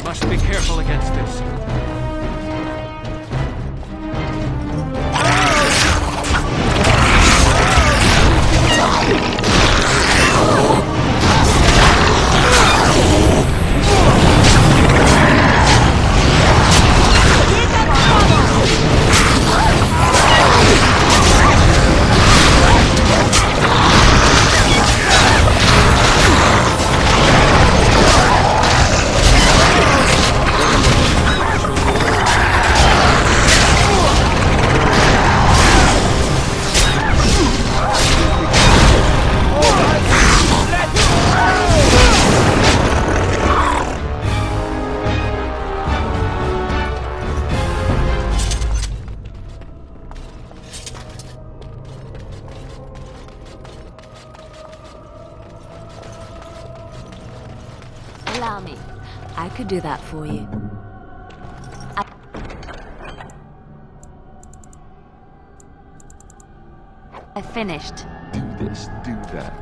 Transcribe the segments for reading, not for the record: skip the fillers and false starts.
Must be careful against this. Allow me. I could do that for you. I finished. Do this, do that.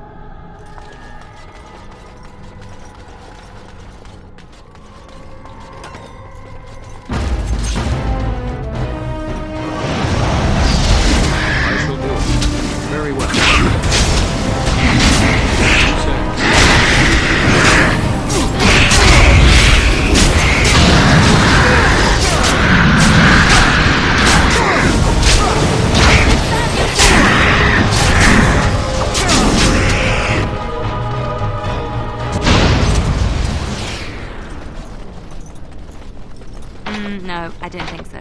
I shall do it. Very well. No, I don't think so.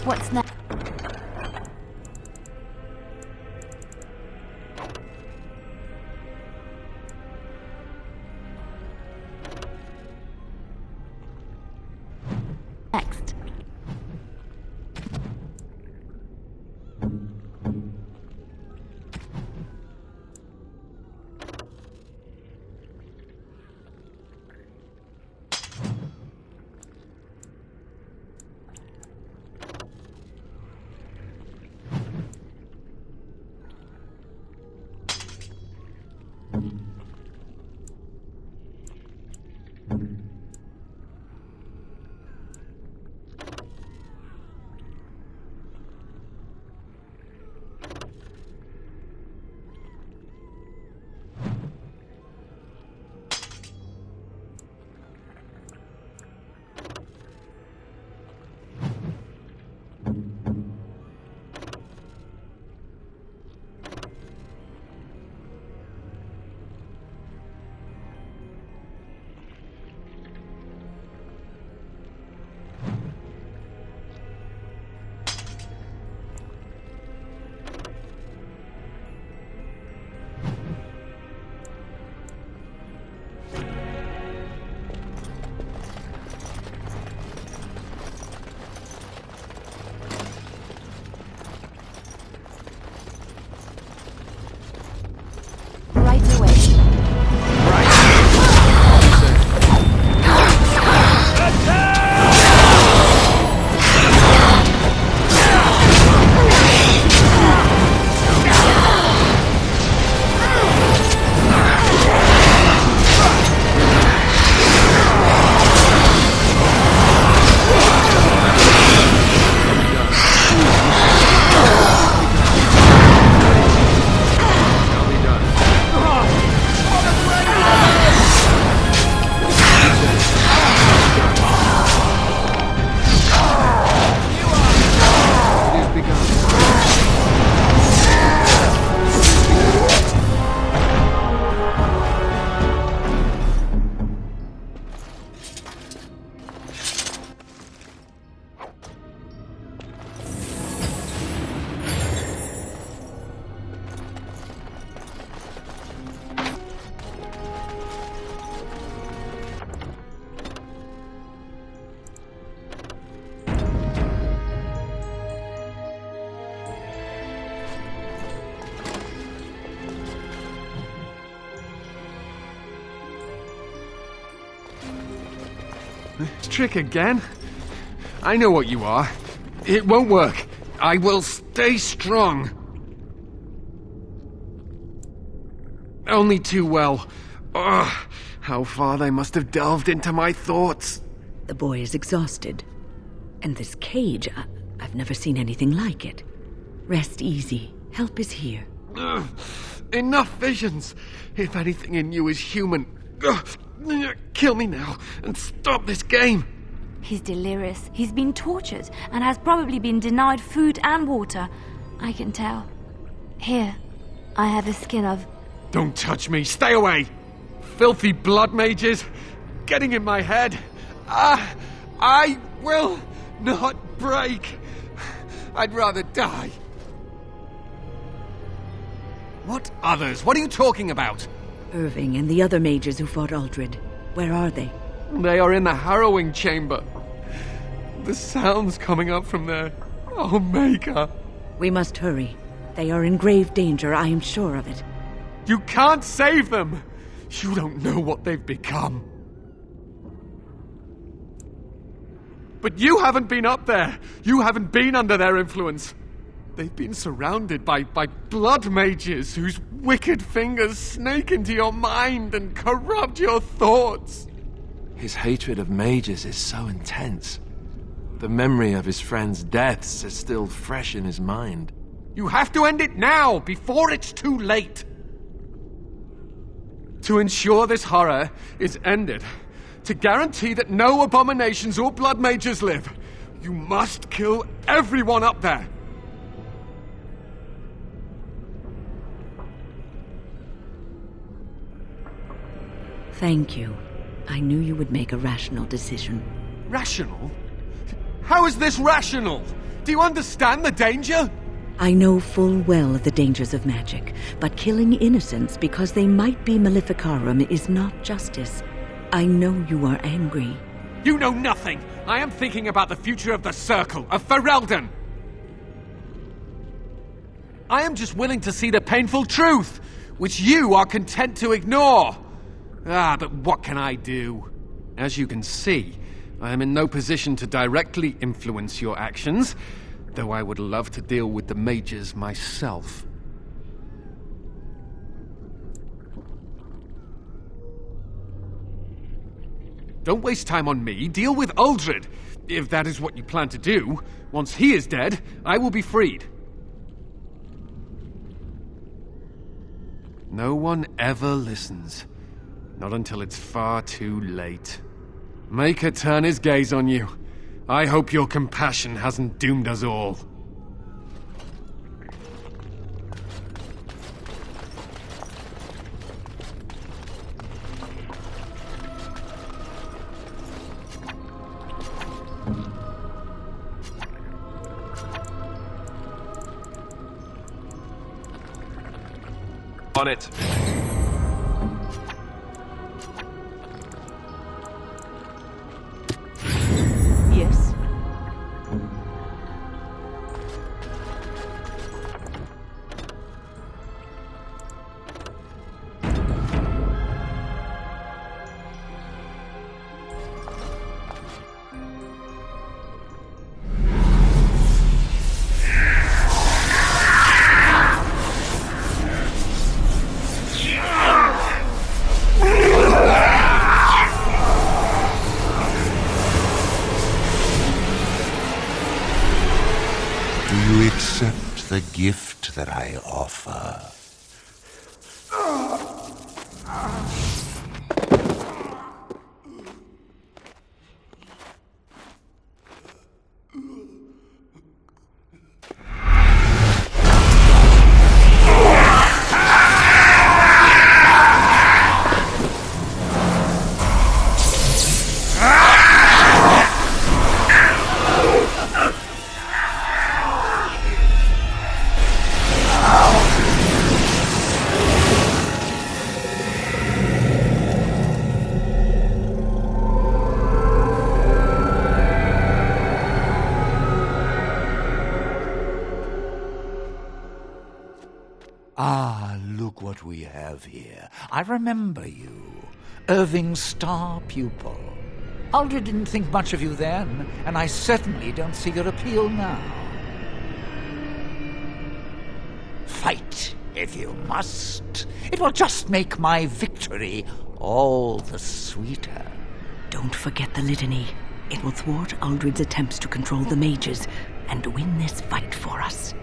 What's next? Next. Trick again? I know what you are. It won't work. I will stay strong. Only too well. Ugh, how far they must have delved into my thoughts. The boy is exhausted. And this cage, I've never seen anything like it. Rest easy. Help is here. Ugh, enough visions. If anything in you is human, kill me now and stop this game. He's delirious. He's been tortured and has probably been denied food and water. I can tell. Here, I have the skin of... Don't touch me. Stay away. Filthy blood mages. Getting in my head. I will not break. I'd rather die. What others? What are you talking about? Irving and the other mages who fought Uldred. Where are they? They are in the harrowing chamber. The sounds coming up from there. Oh, Maker. We must hurry. They are in grave danger, I am sure of it. You can't save them! You don't know what they've become. But you haven't been up there. You haven't been under their influence. They've been surrounded by blood mages whose wicked fingers snake into your mind and corrupt your thoughts. His hatred of mages is so intense. The memory of his friends' deaths is still fresh in his mind. You have to end it now, before it's too late. To ensure this horror is ended, to guarantee that no abominations or blood mages live, you must kill everyone up there. Thank you. I knew you would make a rational decision. Rational? How is this rational? Do you understand the danger? I know full well the dangers of magic, but killing innocents because they might be Maleficarum is not justice. I know you are angry. You know nothing! I am thinking about the future of the Circle, of Ferelden! I am just willing to see the painful truth, which you are content to ignore. But what can I do? As you can see, I am in no position to directly influence your actions, though I would love to deal with the mages myself. Don't waste time on me. Deal with Uldred. If that is what you plan to do, once he is dead, I will be freed. No one ever listens. Not until it's far too late. Maker turn his gaze on you. I hope your compassion hasn't doomed us all. On it. Yes? Do you accept the gift that I offer? Ah, look what we have here. I remember you. Irving's star pupil. Uldred didn't think much of you then, and I certainly don't see your appeal now. Fight, if you must. It will just make my victory all the sweeter. Don't forget the litany. It will thwart Uldred's attempts to control the mages and win this fight for us.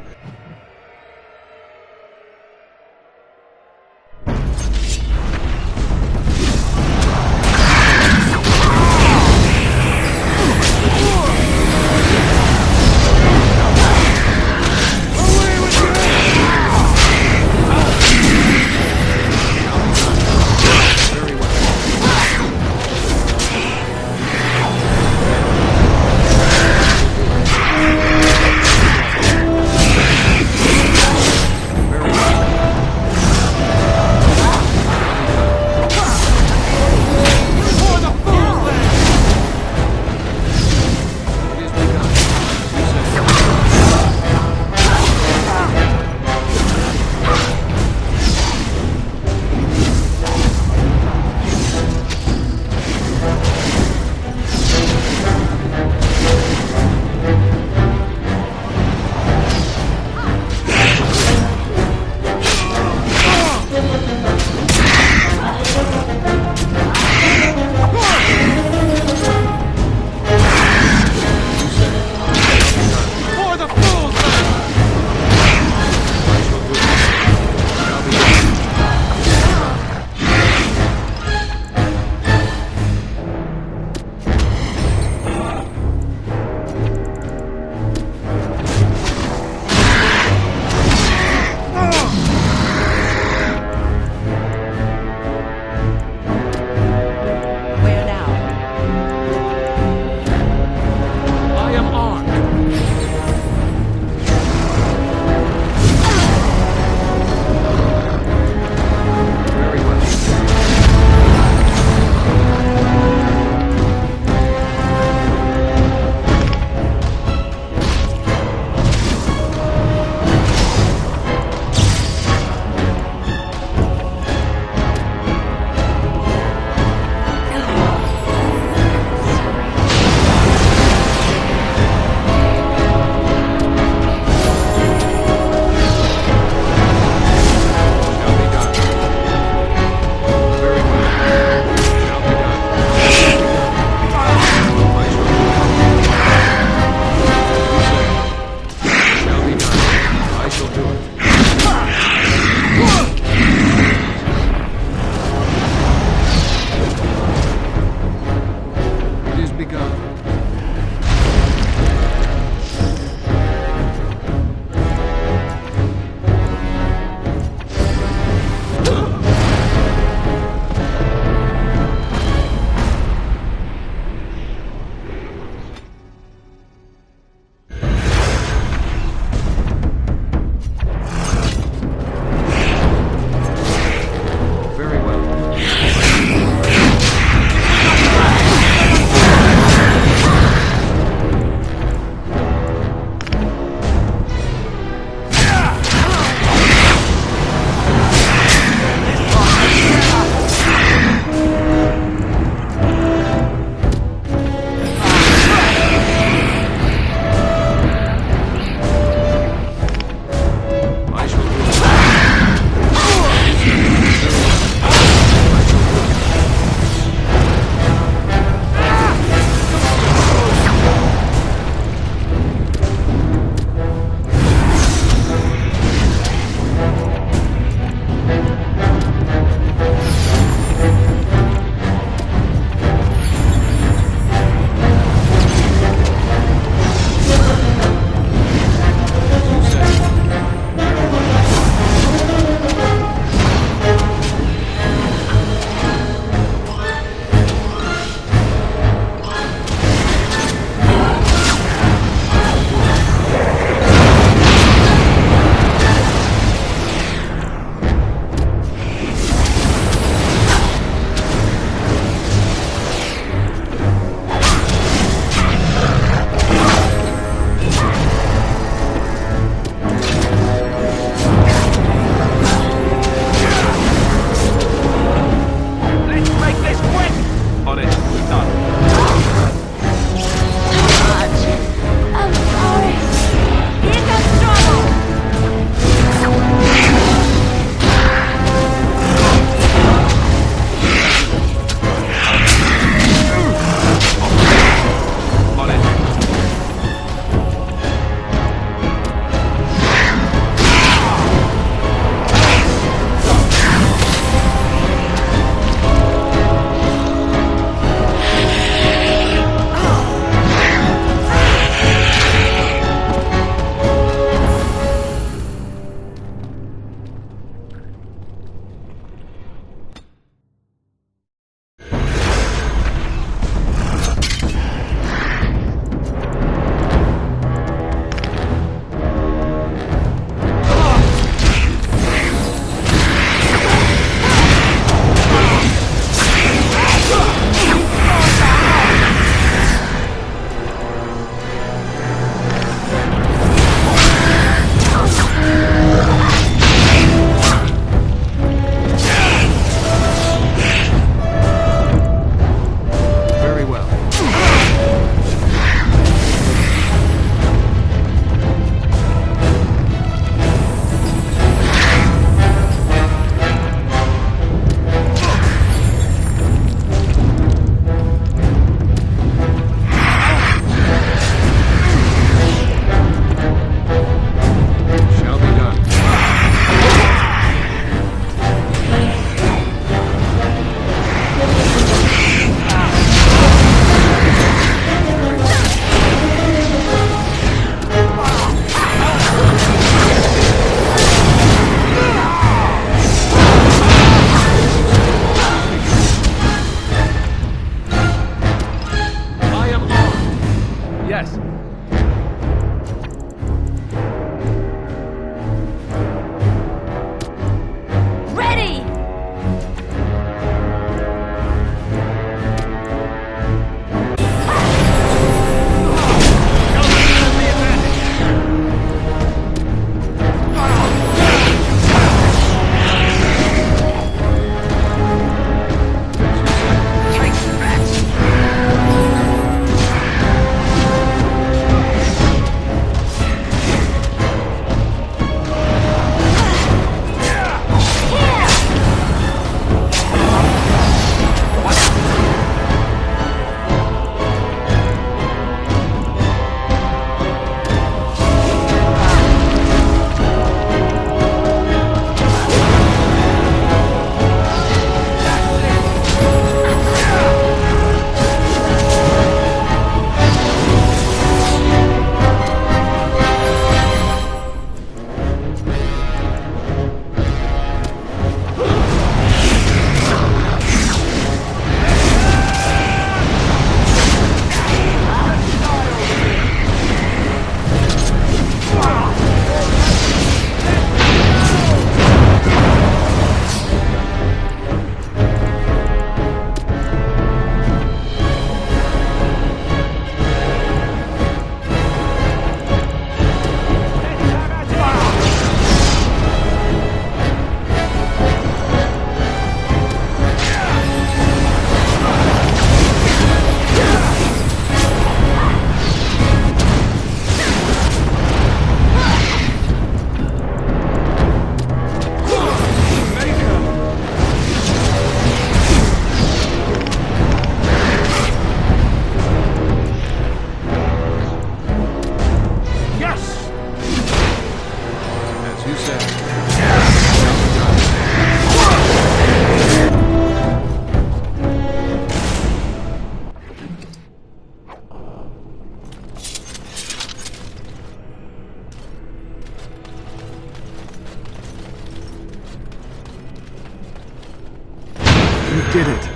did it.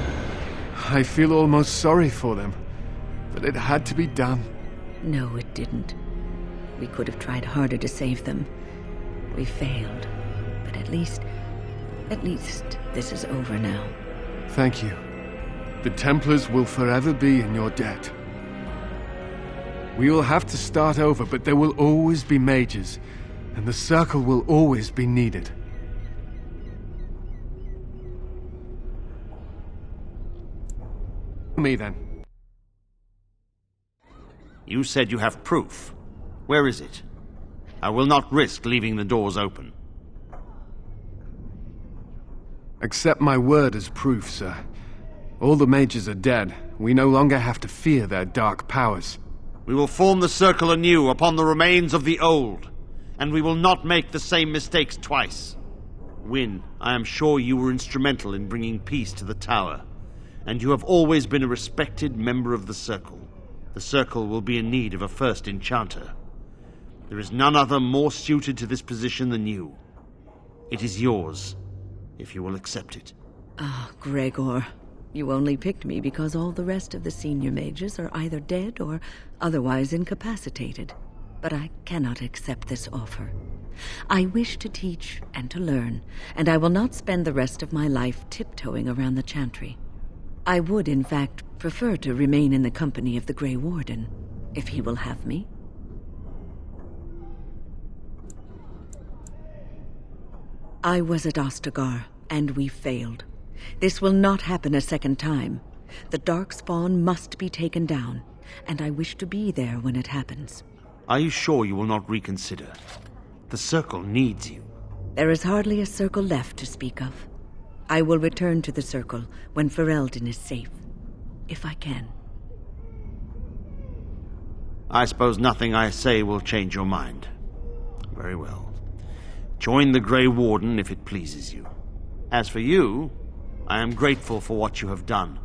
I feel almost sorry for them, but it had to be done. No, it didn't. We could have tried harder to save them. We failed. But at least this is over now. Thank you. The Templars will forever be in your debt. We will have to start over, but there will always be mages, and the circle will always be needed. Me then. You said you have proof. Where is it? I will not risk leaving the doors open. Accept my word as proof, sir. All the mages are dead. We no longer have to fear their dark powers. We will form the circle anew upon the remains of the old, and we will not make the same mistakes twice. Wynne, I am sure you were instrumental in bringing peace to the tower, and you have always been a respected member of the circle. The circle will be in need of a first enchanter. There is none other more suited to this position than you. It is yours, if you will accept it. Ah, Gregor. You only picked me because all the rest of the senior mages are either dead or otherwise incapacitated. But I cannot accept this offer. I wish to teach and to learn, and I will not spend the rest of my life tiptoeing around the chantry. I would, in fact, prefer to remain in the company of the Grey Warden, if he will have me. I was at Ostagar, and we failed. This will not happen a second time. The Darkspawn must be taken down, and I wish to be there when it happens. Are you sure you will not reconsider? The circle needs you. There is hardly a circle left to speak of. I will return to the circle when Ferelden is safe, if I can. I suppose nothing I say will change your mind. Very well. Join the Grey Warden if it pleases you. As for you, I am grateful for what you have done,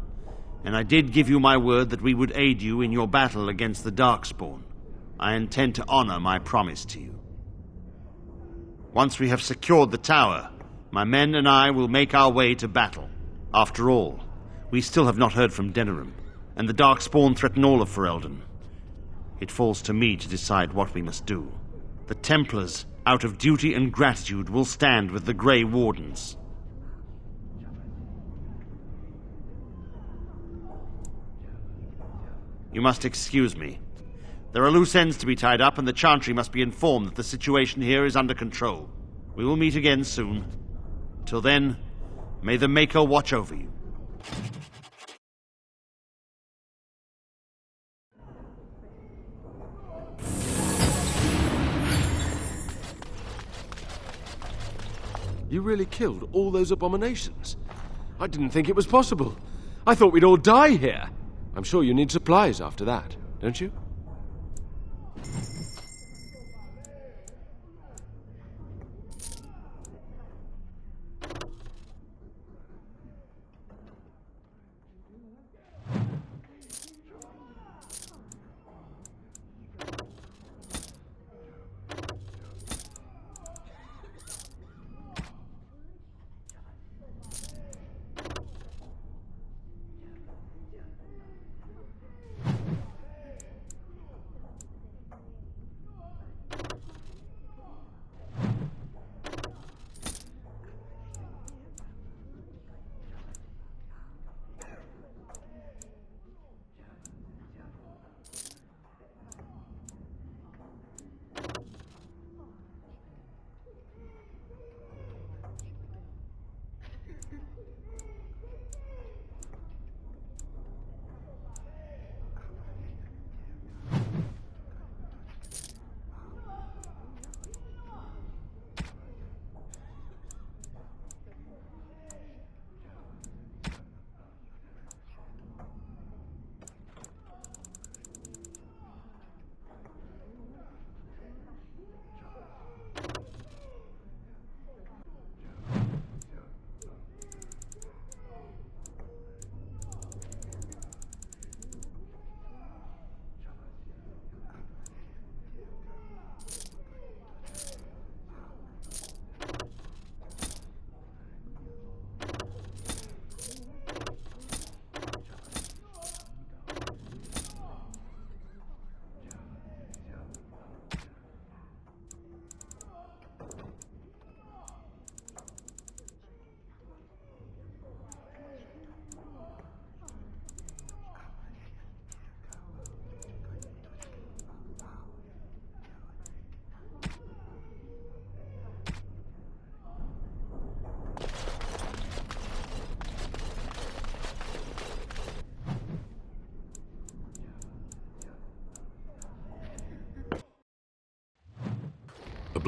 and I did give you my word that we would aid you in your battle against the Darkspawn. I intend to honor my promise to you. Once we have secured the tower, my men and I will make our way to battle. After all, we still have not heard from Denerim, and the Darkspawn threaten all of Ferelden. It falls to me to decide what we must do. The Templars, out of duty and gratitude, will stand with the Grey Wardens. You must excuse me. There are loose ends to be tied up, and the Chantry must be informed that the situation here is under control. We will meet again soon. Till then, may the Maker watch over you. You really killed all those abominations? I didn't think it was possible. I thought we'd all die here. I'm sure you need supplies after that, don't you?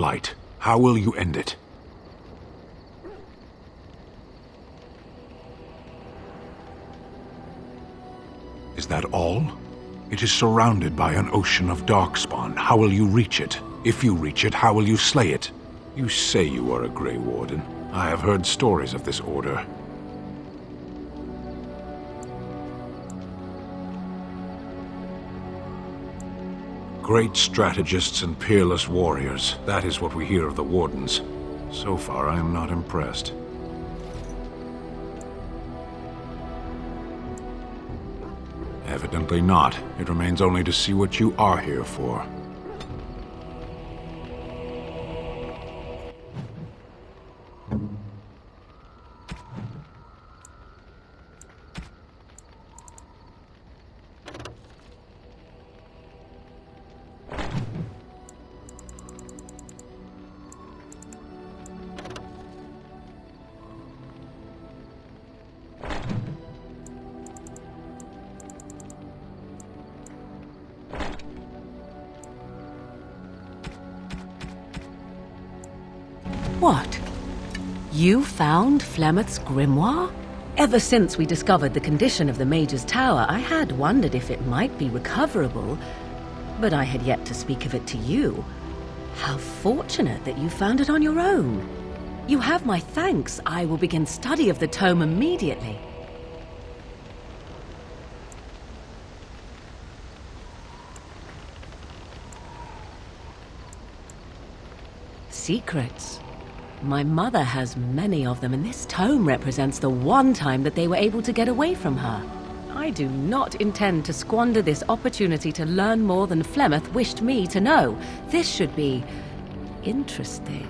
blight. How will you end it? Is that all? It is surrounded by an ocean of darkspawn. How will you reach it? If you reach it, how will you slay it? You say you are a Grey Warden. I have heard stories of this order. Great strategists and peerless warriors. That is what we hear of the Wardens. So far, I am not impressed. Evidently not. It remains only to see what you are here for. What? You found Flemeth's grimoire? Ever since we discovered the condition of the Mage's Tower, I had wondered if it might be recoverable, but I had yet to speak of it to you. How fortunate that you found it on your own. You have my thanks. I will begin study of the tome immediately. Secrets. My mother has many of them, and this tome represents the one time that they were able to get away from her. I do not intend to squander this opportunity to learn more than Flemeth wished me to know. This should be interesting.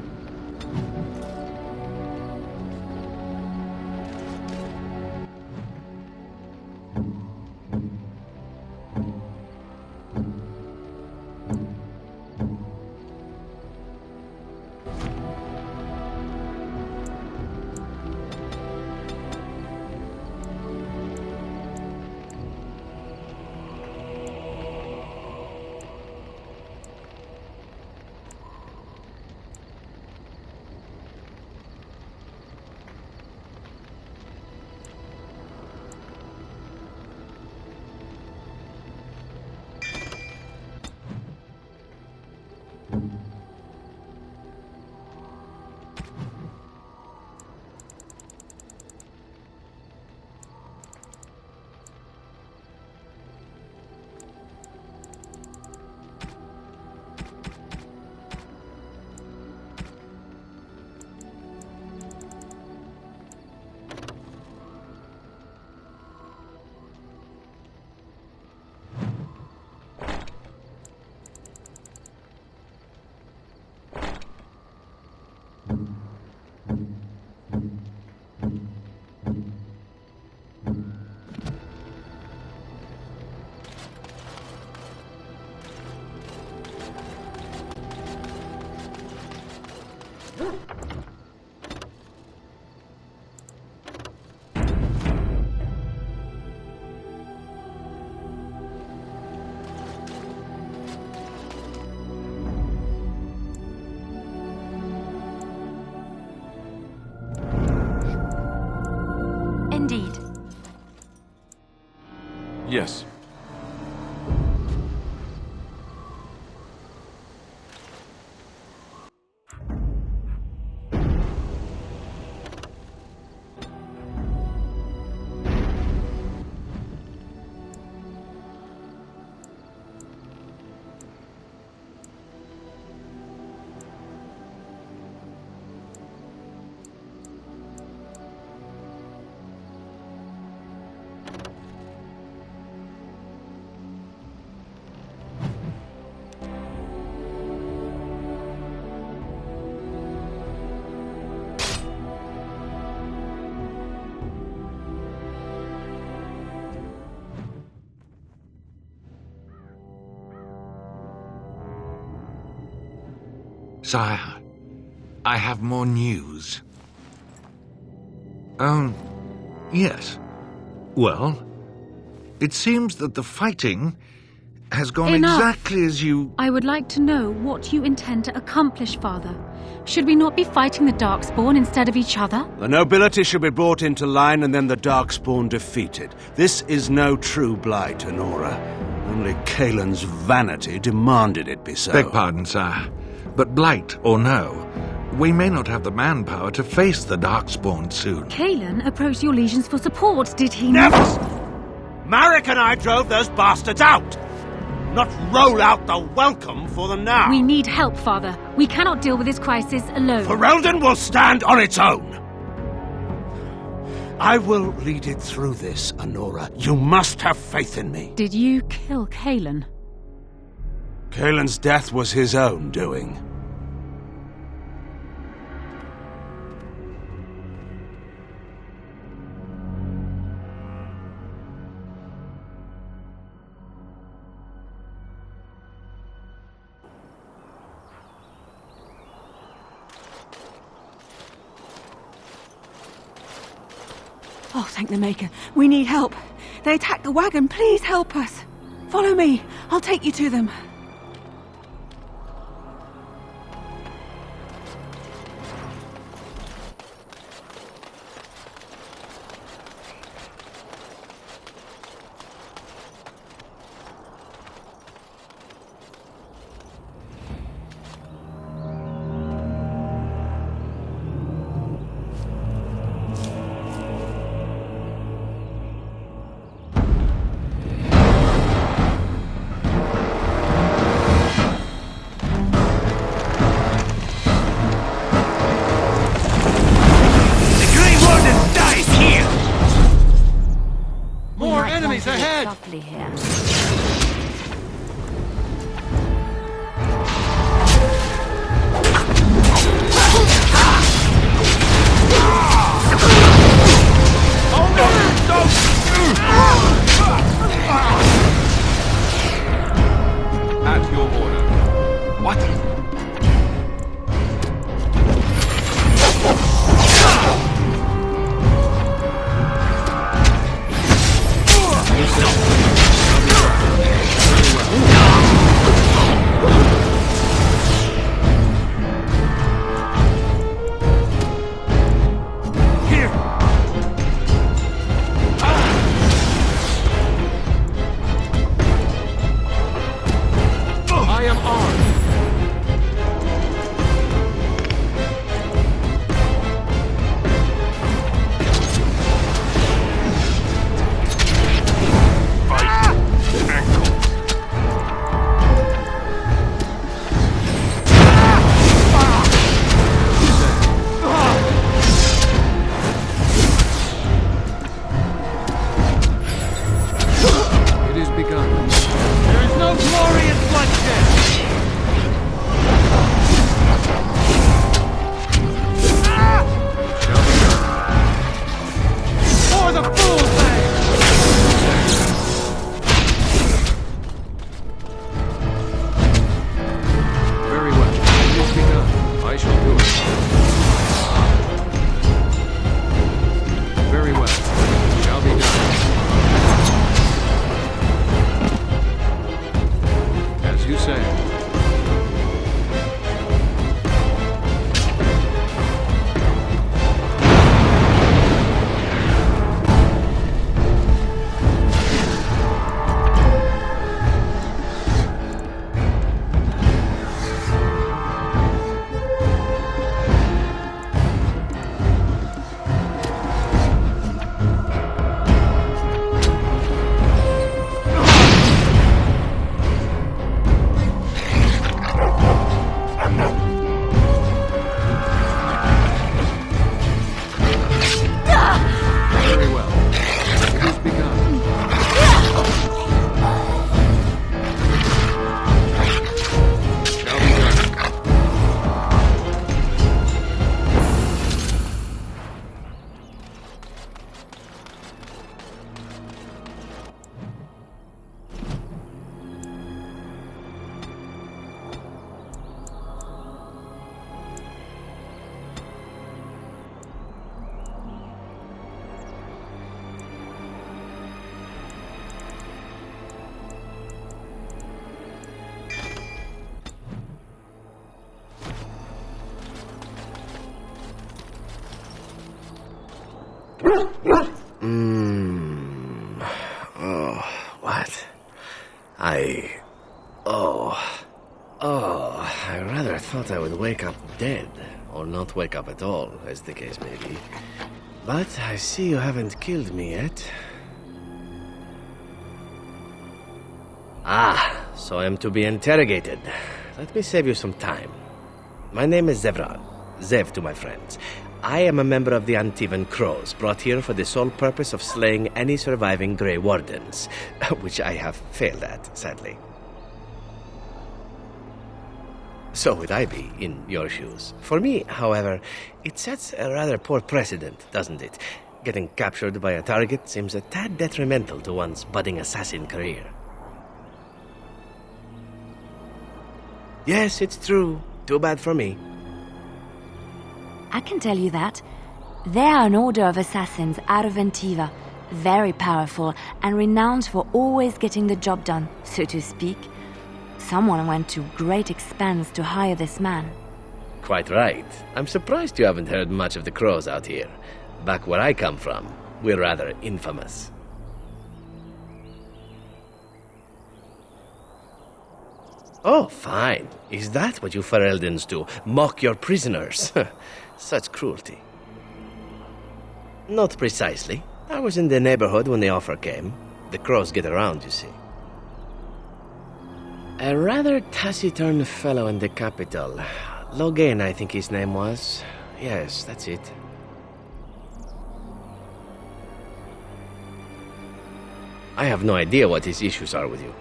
Indeed. Yes. Sire, I have more news. Oh, yes. Well, it seems that the fighting has gone Enough. exactly as you... I would like to know what you intend to accomplish, Father. Should we not be fighting the Darkspawn instead of each other? The nobility should be brought into line and then the Darkspawn defeated. This is no true blight, Honora. Only Kaelin's vanity demanded it be so. Beg pardon, sire. But blight or no, we may not have the manpower to face the Darkspawn soon. Kaelin approached your legions for support, did he Never! not? Marek and I drove those bastards out! Not roll out the welcome for them now! We need help, Father. We cannot deal with this crisis alone. Ferelden will stand on its own! I will lead it through this, Honora. You must have faith in me. Did you kill Kaelin? Kaelin's death was his own doing. Oh, thank the Maker. We need help. They attacked the wagon. Please help us. Follow me. I'll take you to them. Enemies ahead! Lovely here. At your order. What? I am armed. It is begun. There is no glory in bloodshed! Shall be done. For the fool's sake! Very well. It is begun. I shall do it. Very well. Shall be done. As you say. Oh, what? I rather thought I would wake up dead, or not wake up at all, as the case may be. But I see you haven't killed me yet. Ah, so I am to be interrogated. Let me save you some time. My name is Zevran. Zev to my friends. I am a member of the Antivan Crows, brought here for the sole purpose of slaying any surviving Grey Wardens, which I have failed at, sadly. So would I be in your shoes. For me, however, it sets a rather poor precedent, doesn't it? Getting captured by a target seems a tad detrimental to one's budding assassin career. Yes, it's true. Too bad for me. I can tell you that. They are an order of assassins out of Antiva, very powerful and renowned for always getting the job done, so to speak. Someone went to great expense to hire this man. Quite right. I'm surprised you haven't heard much of the Crows out here. Back where I come from, we're rather infamous. Oh, fine. Is that what you Fereldans do? Mock your prisoners? Such cruelty. Not precisely. I was in the neighborhood when the offer came. The Crows get around, you see. A rather taciturn fellow in the capital. Logain, I think his name was. Yes, that's it. I have no idea what his issues are with you.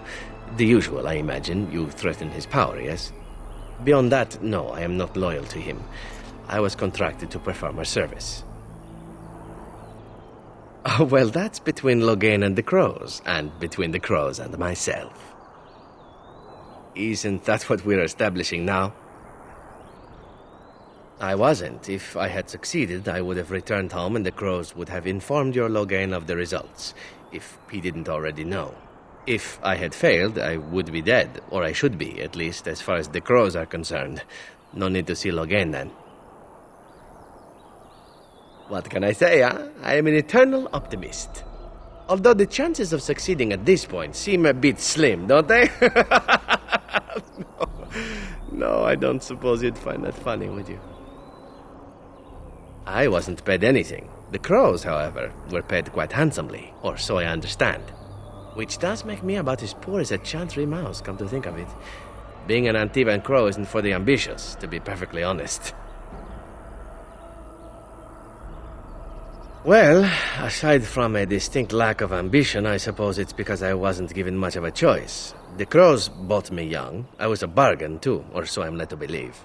The usual, I imagine. You threaten his power, yes? Beyond that, no, I am not loyal to him. I was contracted to perform a service. Oh, well, that's between Logain and the Crows, and between the Crows and myself. Isn't that what we're establishing now? I wasn't. If I had succeeded, I would have returned home and the Crows would have informed your Logain of the results, if he didn't already know. If I had failed, I would be dead, or I should be, at least as far as the Crows are concerned. No need to see Logain then. What can I say, huh? I am an eternal optimist. Although the chances of succeeding at this point seem a bit slim, don't they? No, I don't suppose you'd find that funny, would you? I wasn't paid anything. The Crows, however, were paid quite handsomely, or so I understand. Which does make me about as poor as a chantry mouse, come to think of it. Being an Antivan Crow isn't for the ambitious, to be perfectly honest. Well, aside from a distinct lack of ambition, I suppose it's because I wasn't given much of a choice. The Crows bought me young. I was a bargain, too, or so I'm led to believe.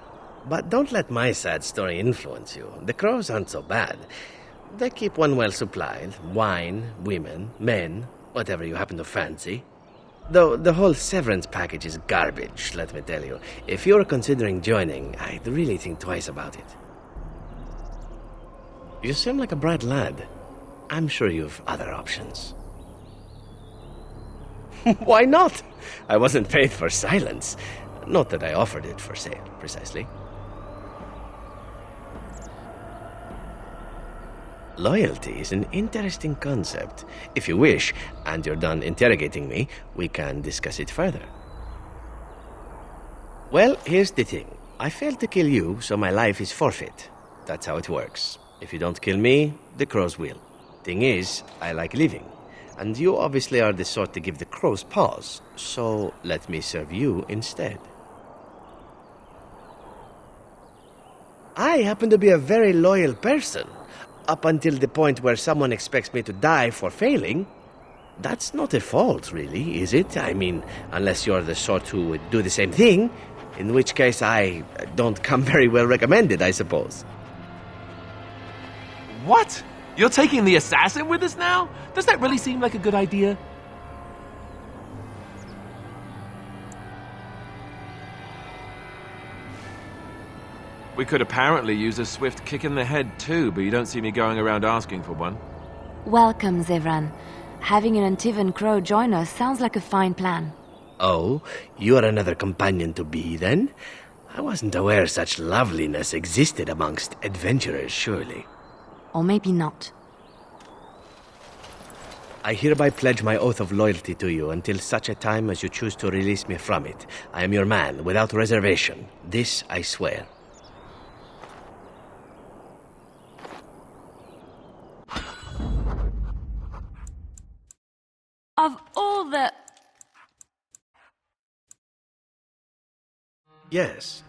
But don't let my sad story influence you. The Crows aren't so bad. They keep one well supplied. Wine, women, men, whatever you happen to fancy. Though the whole severance package is garbage, let me tell you. If you're considering joining, I'd really think twice about it. You seem like a bright lad. I'm sure you've other options. Why not? I wasn't paid for silence. Not that I offered it for sale, precisely. Loyalty is an interesting concept. If you wish, and you're done interrogating me, we can discuss it further. Well, here's the thing. I failed to kill you, so my life is forfeit. That's how it works. If you don't kill me, the Crows will. Thing is, I like living. And you obviously are the sort to give the Crows pause, so let me serve you instead. I happen to be a very loyal person, up until the point where someone expects me to die for failing. That's not a fault, really, is it? I mean, unless you're the sort who would do the same thing, in which case I don't come very well recommended, I suppose. What? You're taking the assassin with us now? Does that really seem like a good idea? We could apparently use a swift kick in the head too, but you don't see me going around asking for one. Welcome, Zevran. Having an Antivan Crow join us sounds like a fine plan. Oh, you are another companion to be, then? I wasn't aware such loveliness existed amongst adventurers, surely. Or maybe not. I hereby pledge my oath of loyalty to you until such a time as you choose to release me from it. I am your man, without reservation. This I swear. Of all the... Yes.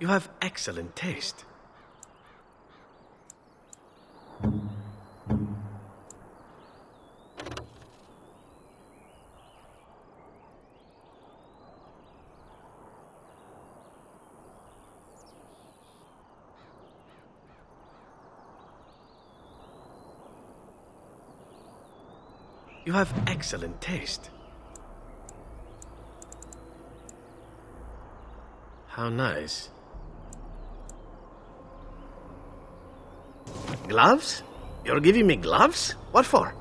You have excellent taste. You have excellent taste. How nice. Gloves? You're giving me gloves? What for?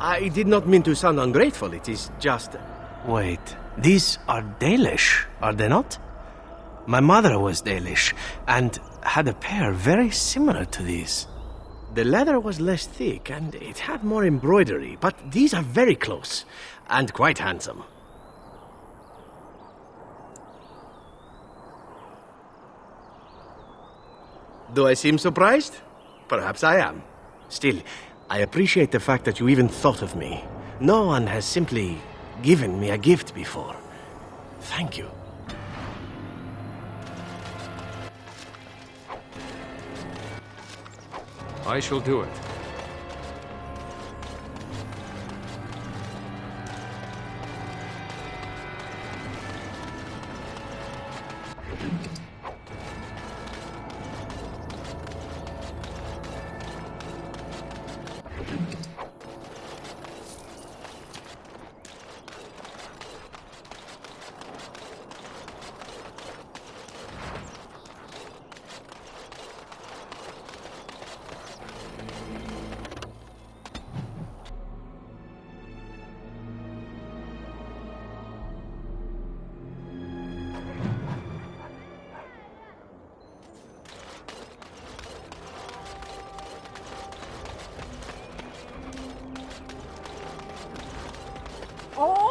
I did not mean to sound ungrateful. It is just... Wait, these are Dalish, are they not? My mother was Dalish, and had a pair very similar to these. The leather was less thick, and it had more embroidery, but these are very close, and quite handsome. Do I seem surprised? Perhaps I am. Still, I appreciate the fact that you even thought of me. No one has simply given me a gift before. Thank you. I shall do it.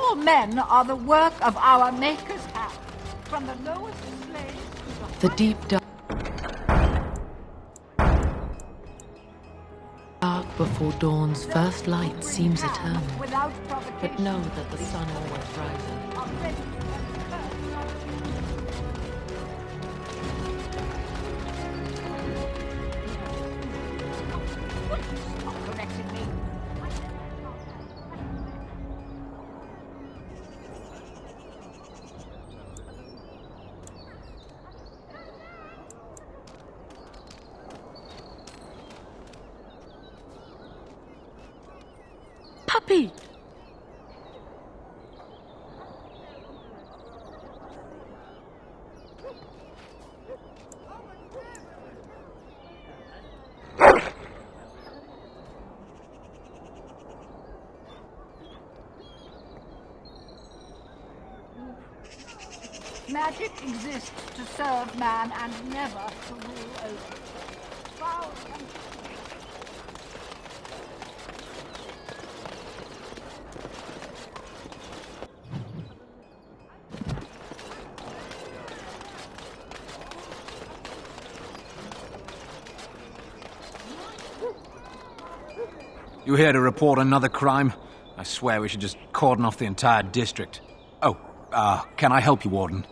All men are the work of our Maker's hand, from the lowest slaves to The deep dark before dawn's first light seems eternal, but know that the sun always rises. Puppy! Magic exists to serve man and never to rule over. Foul and You here to report another crime? I swear we should just cordon off the entire district. Oh, can I help you, Warden?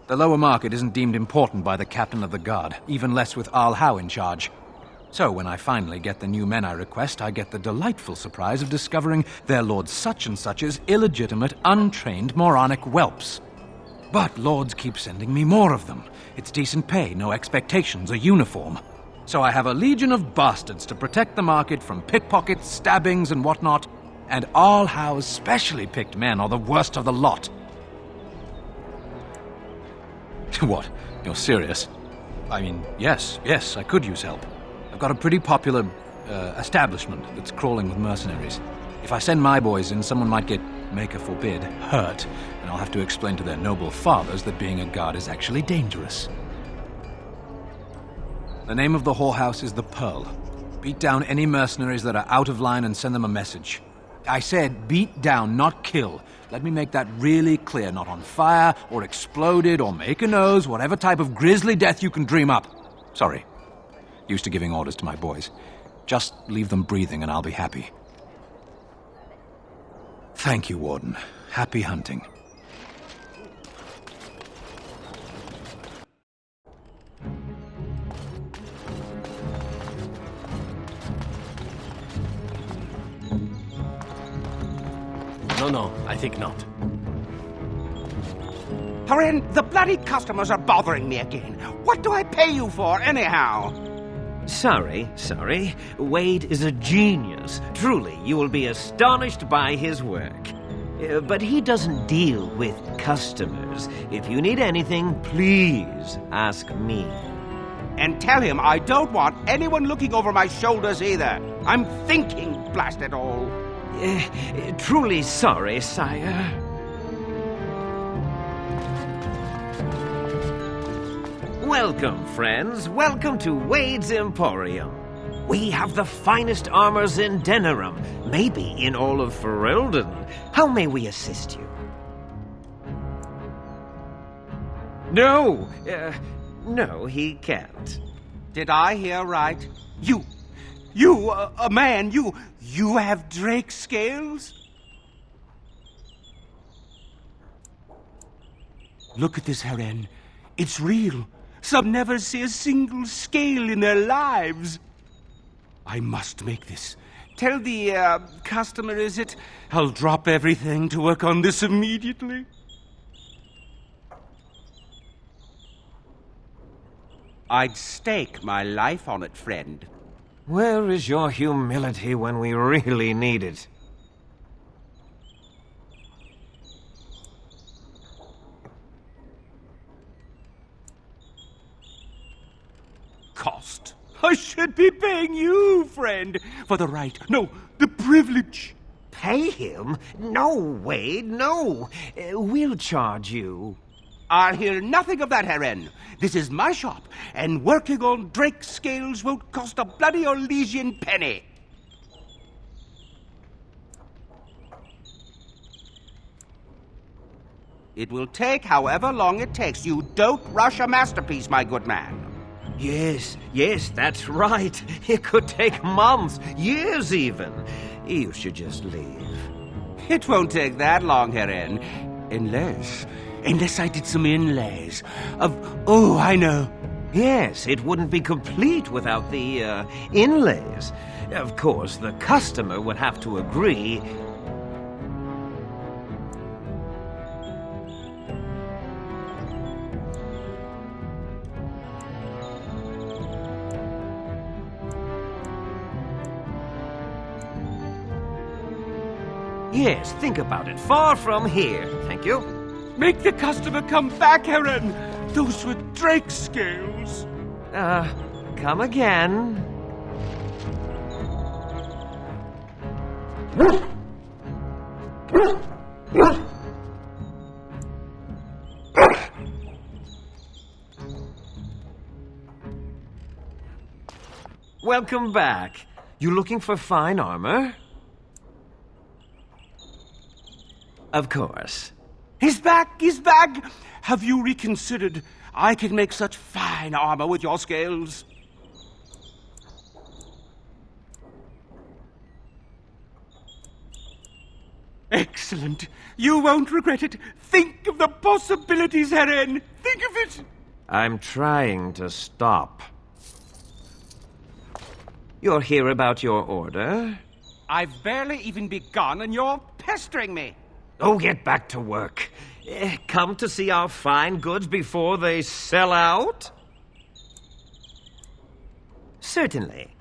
The lower market isn't deemed important by the captain of the guard, even less with Al Howe in charge. So when I finally get the new men I request, I get the delightful surprise of discovering their Lord Such-and-Such's illegitimate, untrained, moronic whelps. But lords keep sending me more of them. It's decent pay, no expectations, a uniform. So I have a legion of bastards to protect the market from pickpockets, stabbings, and whatnot, and Al Howe's specially picked men are the worst of the lot. What? You're serious? I mean, yes, I could use help. I've got a pretty popular establishment that's crawling with mercenaries. If I send my boys in, someone might get, Maker forbid, hurt, and I'll have to explain to their noble fathers that being a guard is actually dangerous. The name of the whorehouse is the Pearl. Beat down any mercenaries that are out of line and send them a message. I said beat down, not kill. Let me make that really clear. Not on fire, or exploded, or make a nose, whatever type of grisly death you can dream up. Sorry. Used to giving orders to my boys. Just leave them breathing and I'll be happy. Thank you, Warden. Happy hunting. No, I think not. Haren, the bloody customers are bothering me again. What do I pay you for, anyhow? Sorry. Wade is a genius. Truly, you will be astonished by his work. But he doesn't deal with customers. If you need anything, please ask me. And tell him I don't want anyone looking over my shoulders either. I'm thinking, blast it all. Truly sorry, sire. Welcome, friends. Welcome to Wade's Emporium. We have the finest armors in Denerim, maybe in all of Ferelden. How may we assist you? No, he can't. Did I hear right? You, a man, you have drake scales? Look at this, Haren. It's real. Some never see a single scale in their lives. I must make this. Tell the, customer, is it? I'll drop everything to work on this immediately. I'd stake my life on it, friend. Where is your humility when we really need it? Cost. I should be paying you, friend, for the right, no, the privilege. Pay him? No, Wade, no. We'll charge you. I'll hear nothing of that, Haren. This is my shop, and working on drake scales won't cost a bloody Orlesian penny. It will take however long it takes. You don't rush a masterpiece, my good man. Yes, that's right. It could take months, years even. You should just leave. It won't take that long, Heron. Unless I did some inlays of... Oh, I know. Yes, it wouldn't be complete without the, inlays. Of course, the customer would have to agree. Yes, think about it. Far from here. Thank you. Make the customer come back, Heron. Those were Drake's scales. Come again. Welcome back. You looking for fine armor? Of course. He's back! He's back! Have you reconsidered? I can make such fine armor with your scales. Excellent. You won't regret it. Think of the possibilities, Heron. Think of it. I'm trying to stop. You're here about your order? I've barely even begun and you're pestering me. Oh, get back to work. Come to see our fine goods before they sell out? Certainly.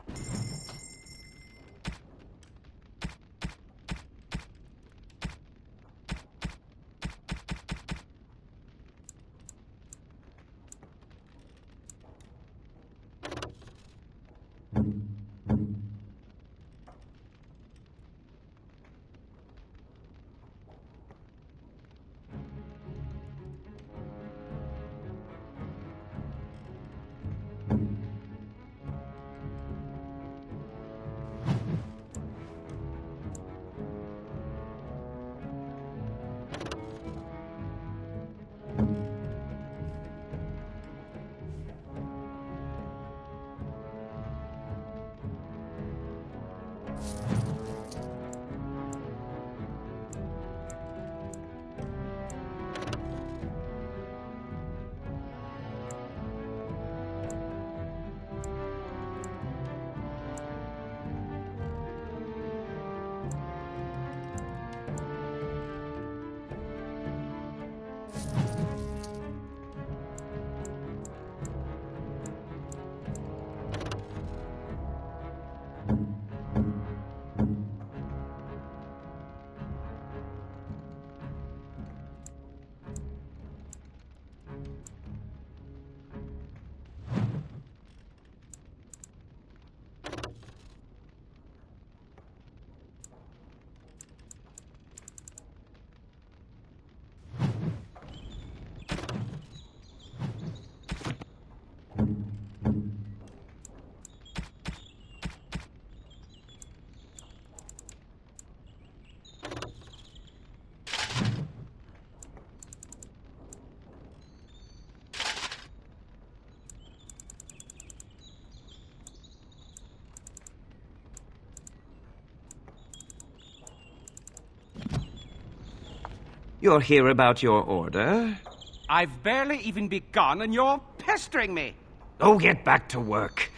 You're here about your order? I've barely even begun and you're pestering me. Oh, get back to work.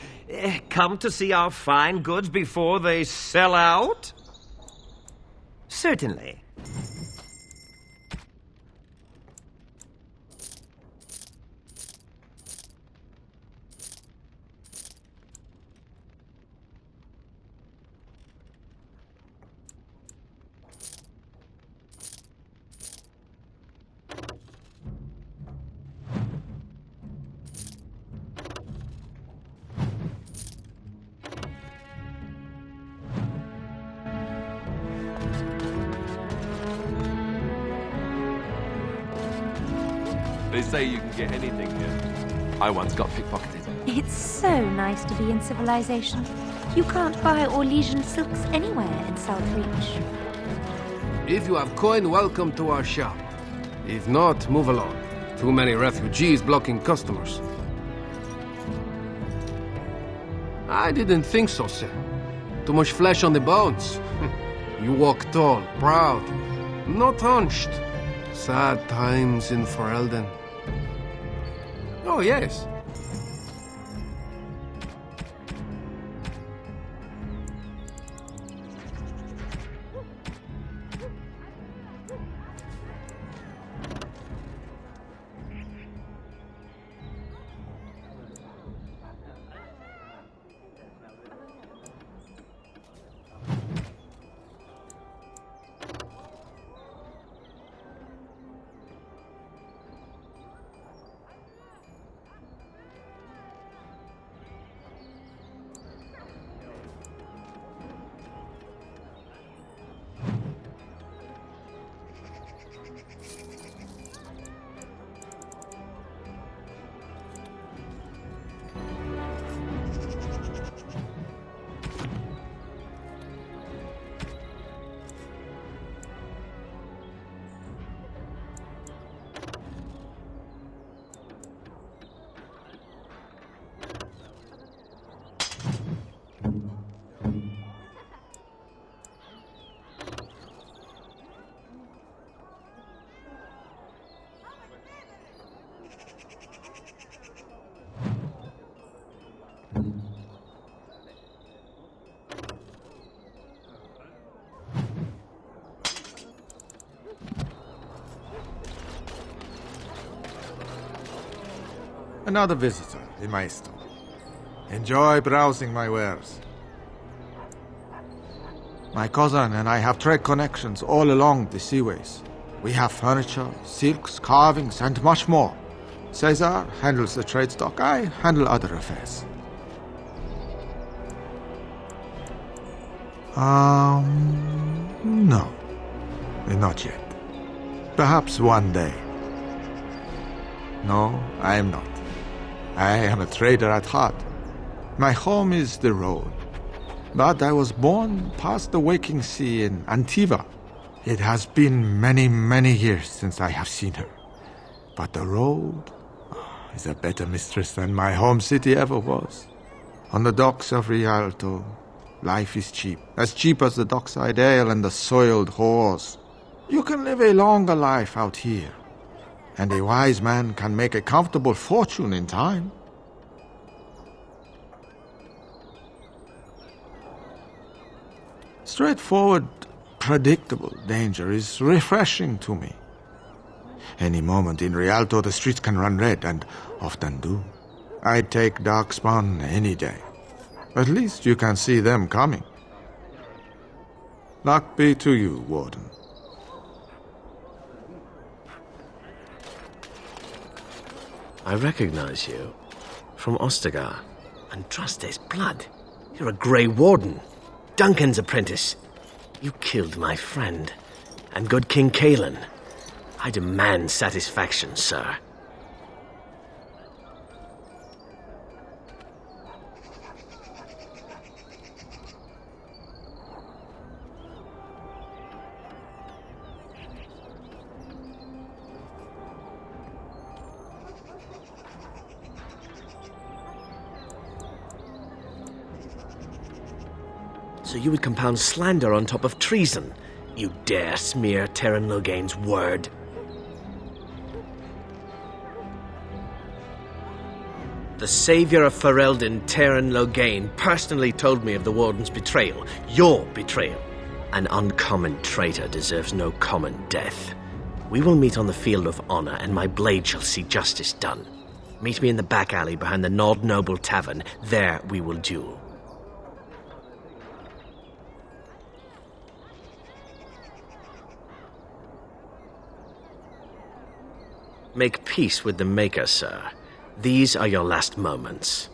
Come to see our fine goods before they sell out? Certainly. They say you can get anything here. I once got pickpocketed. It's so nice to be in civilization. You can't buy Orlesian silks anywhere in Southreach. If you have coin, welcome to our shop. If not, move along. Too many refugees blocking customers. I didn't think so, sir. Too much flesh on the bones. You walk tall, proud, not hunched. Sad times in Ferelden. Oh, yes. Another visitor in my store. Enjoy browsing my wares. My cousin and I have trade connections all along the seaways. We have furniture, silks, carvings, and much more. Caesar handles the trade stock, I handle other affairs. No. Not yet. Perhaps one day. No, I am not. I am a trader at heart. My home is the road. But I was born past the waking sea in Antiva. It has been many, many years since I have seen her. But the road is a better mistress than my home city ever was. On the docks of Rialto, life is cheap. As cheap as the dockside ale and the soiled whores. You can live a longer life out here. And a wise man can make a comfortable fortune in time. Straightforward, predictable danger is refreshing to me. Any moment in Rialto the streets can run red, and often do. I'd take Darkspawn any day. At least you can see them coming. Luck be to you, Warden. I recognize you. From Ostagar. Andraste's blood. You're a Grey Warden. Duncan's apprentice. You killed my friend. And good King Cailan. I demand satisfaction, sir. So you would compound slander on top of treason? You dare smear Terran Loghain's word? The savior of Ferelden, Terran Loghain, personally told me of the Warden's betrayal. Your betrayal. An uncommon traitor deserves no common death. We will meet on the field of honor, and my blade shall see justice done. Meet me in the back alley behind the Nod Noble Tavern. There we will duel. Make peace with the Maker, sir. These are your last moments.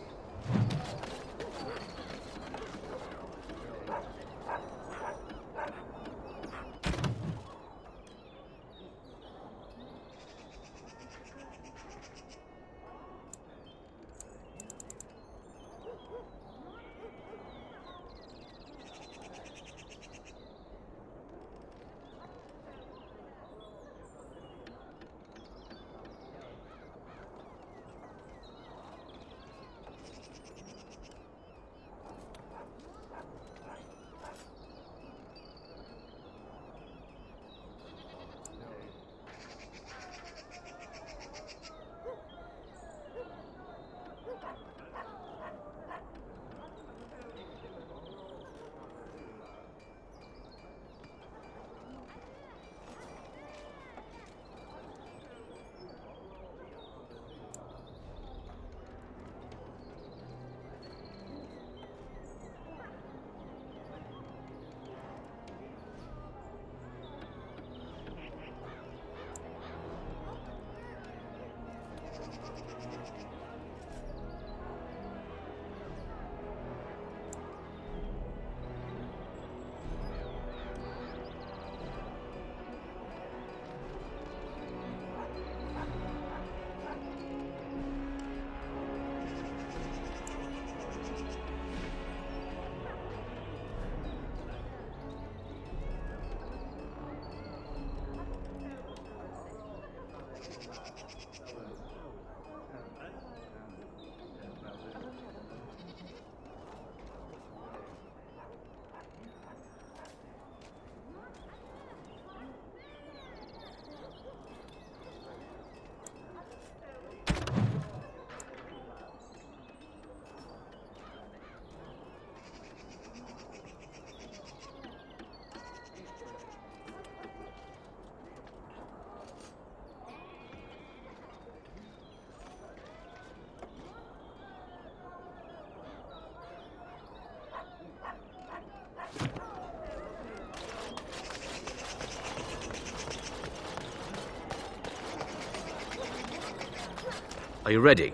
Are you ready?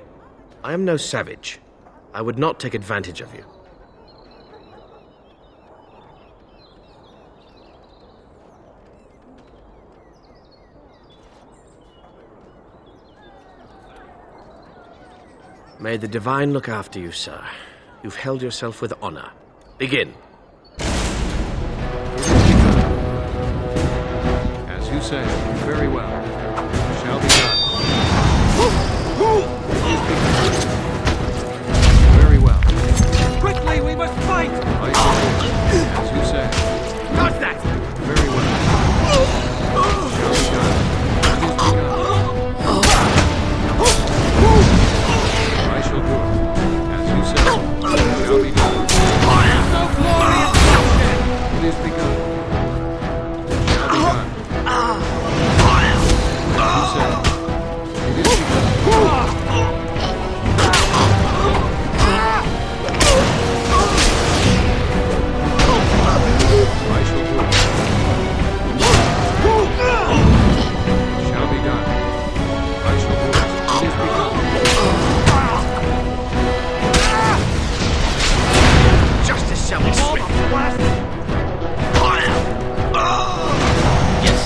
I am no savage. I would not take advantage of you. May the Divine look after you, sir. You've held yourself with honor. Begin. As you say, very well. Shall be done. Very well. Quickly, we must fight! As you say. Dodge that! Very well. Shall be done. I shall do it. As you say. Shall be done. So glorious! It is begun. Shall be done. As you say. It is begun. I shall do it. Shall be done. I shall do it. It is begun. Justice shall be swift. Yes.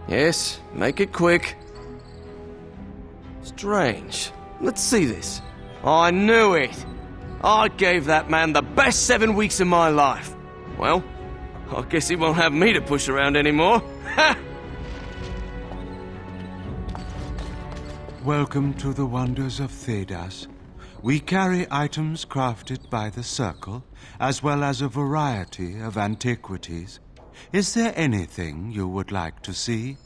Yes, make it quick. Strange. Let's see this. I knew it! I gave that man the best 7 weeks of my life. Well, I guess he won't have me to push around anymore. Ha! Welcome to the wonders of Thedas. We carry items crafted by the Circle, as well as a variety of antiquities. Is there anything you would like to see?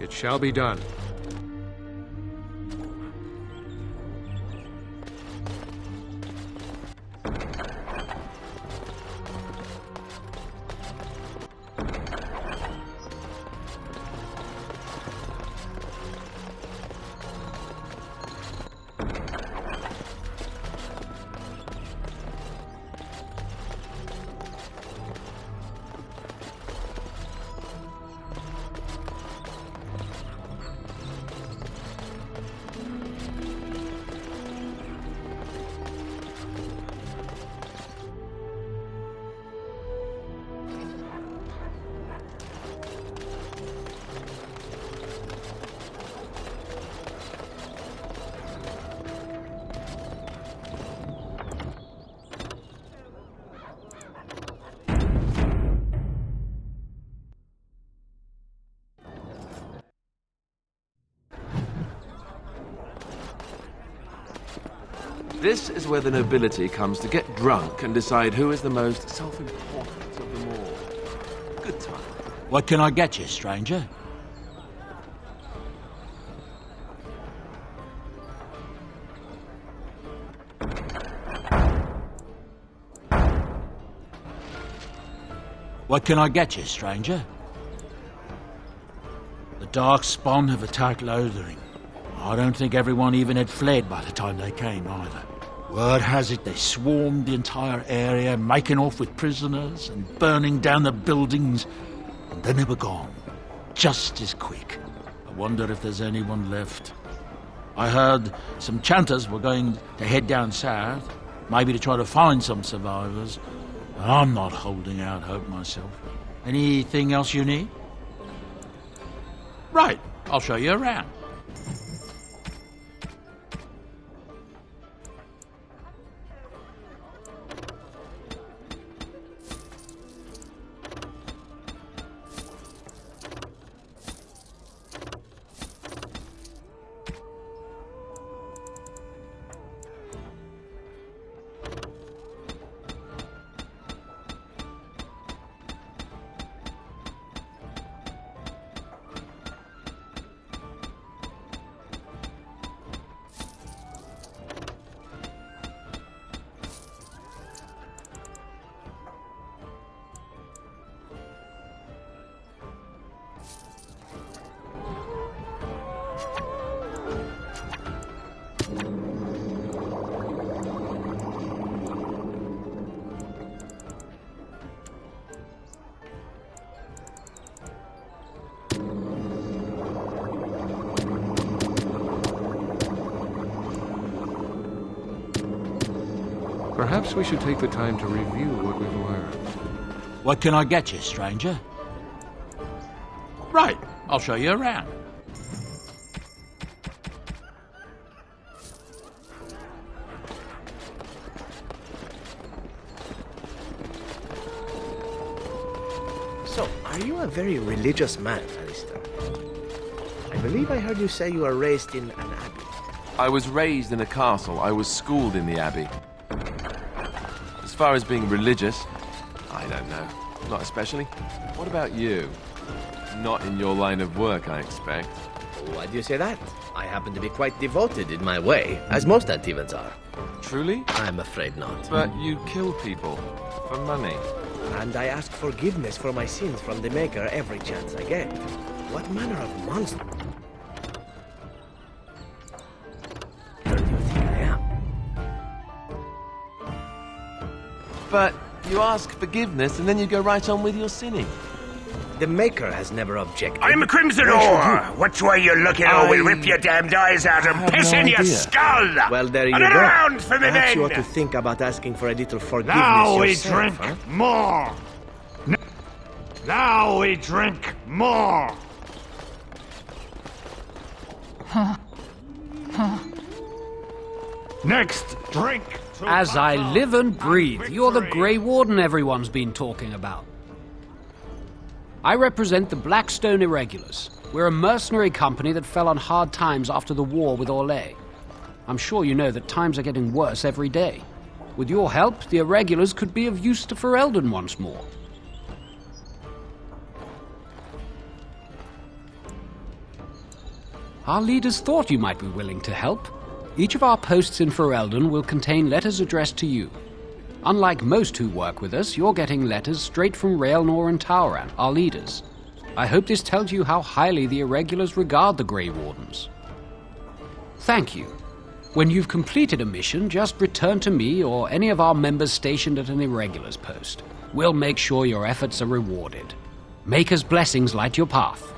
It shall be done. This is where the nobility comes to get drunk and decide who is the most self-important of them all. Good time. What can I get you, stranger? What can I get you, stranger? The Darkspawn have attacked Lothering. I don't think everyone even had fled by the time they came, either. Word has it they swarmed the entire area, making off with prisoners and burning down the buildings, and then they were gone. Just as quick. I wonder if there's anyone left. I heard some chanters were going to head down south, maybe to try to find some survivors. I'm not holding out hope myself. Anything else you need? Right, I'll show you around. Perhaps we should take the time to review what we've learned. What can I get you, stranger? Right, I'll show you around. So, are you a very religious man, Alistair? I believe I heard you say you were raised in an abbey. I was raised in a castle. I was schooled in the abbey. As far as being religious, I don't know. Not especially. What about you? Not in your line of work, I expect. Why do you say that? I happen to be quite devoted in my way, as most Antevans are. Truly? I'm afraid not. But you kill people for money. And I ask forgiveness for my sins from the Maker every chance I get. What manner of monster do you think I am? But you ask forgiveness and then you go right on with your sinning. The Maker has never objected. I'm a Crimson Ore. Which way you looking, or we'll rip your damned eyes out and piss in your skull. Well, there you Another go. round for me, Perhaps men. you ought to think about asking for a little forgiveness Now we yourself, drink huh? more. Now we drink more. Next, drink. As I live and breathe, you're the Grey Warden everyone's been talking about. I represent the Blackstone Irregulars. We're a mercenary company that fell on hard times after the war with Orlais. I'm sure you know that times are getting worse every day. With your help, the Irregulars could be of use to Ferelden once more. Our leaders thought you might be willing to help. Each of our posts in Ferelden will contain letters addressed to you. Unlike most who work with us, you're getting letters straight from Raelnor and Tauran, our leaders. I hope this tells you how highly the Irregulars regard the Grey Wardens. Thank you. When you've completed a mission, just return to me or any of our members stationed at an Irregulars post. We'll make sure your efforts are rewarded. Maker's blessings light your path.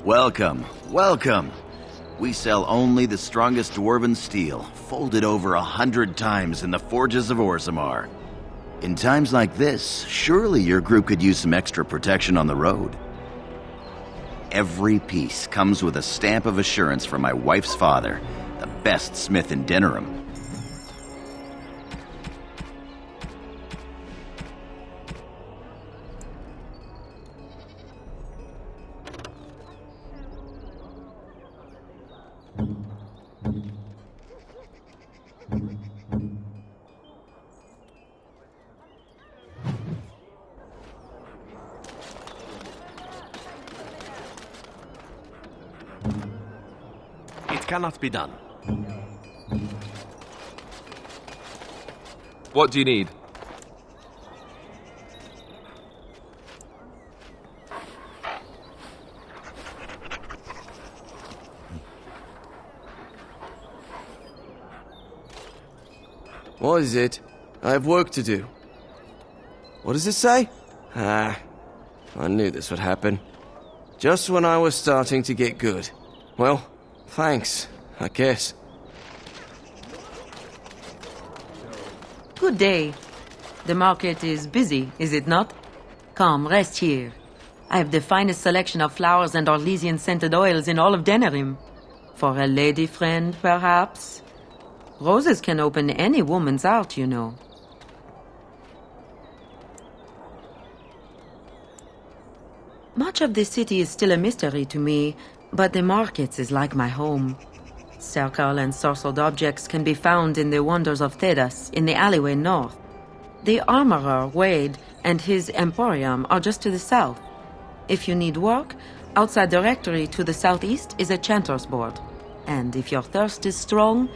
Welcome, welcome. We sell only the strongest dwarven steel, folded over 100 times in the forges of Orzammar. In times like this, surely your group could use some extra protection on the road. Every piece comes with a stamp of assurance from my wife's father, the best smith in Denerim. It cannot be done. What do you need? What is it? I have work to do. What does it say? I knew this would happen. Just when I was starting to get good. Well, thanks, I guess. Good day. The market is busy, is it not? Come, rest here. I have the finest selection of flowers and Orlesian-scented oils in all of Denerim. For a lady friend, perhaps? Roses can open any woman's heart, you know. Much of the city is still a mystery to me, but the markets is like my home. Circle and sorcered objects can be found in the wonders of Thedas, in the alleyway north. The armorer, Wade, and his emporium are just to the south. If you need work, outside the rectory to the southeast is a chanter's board. And if your thirst is strong,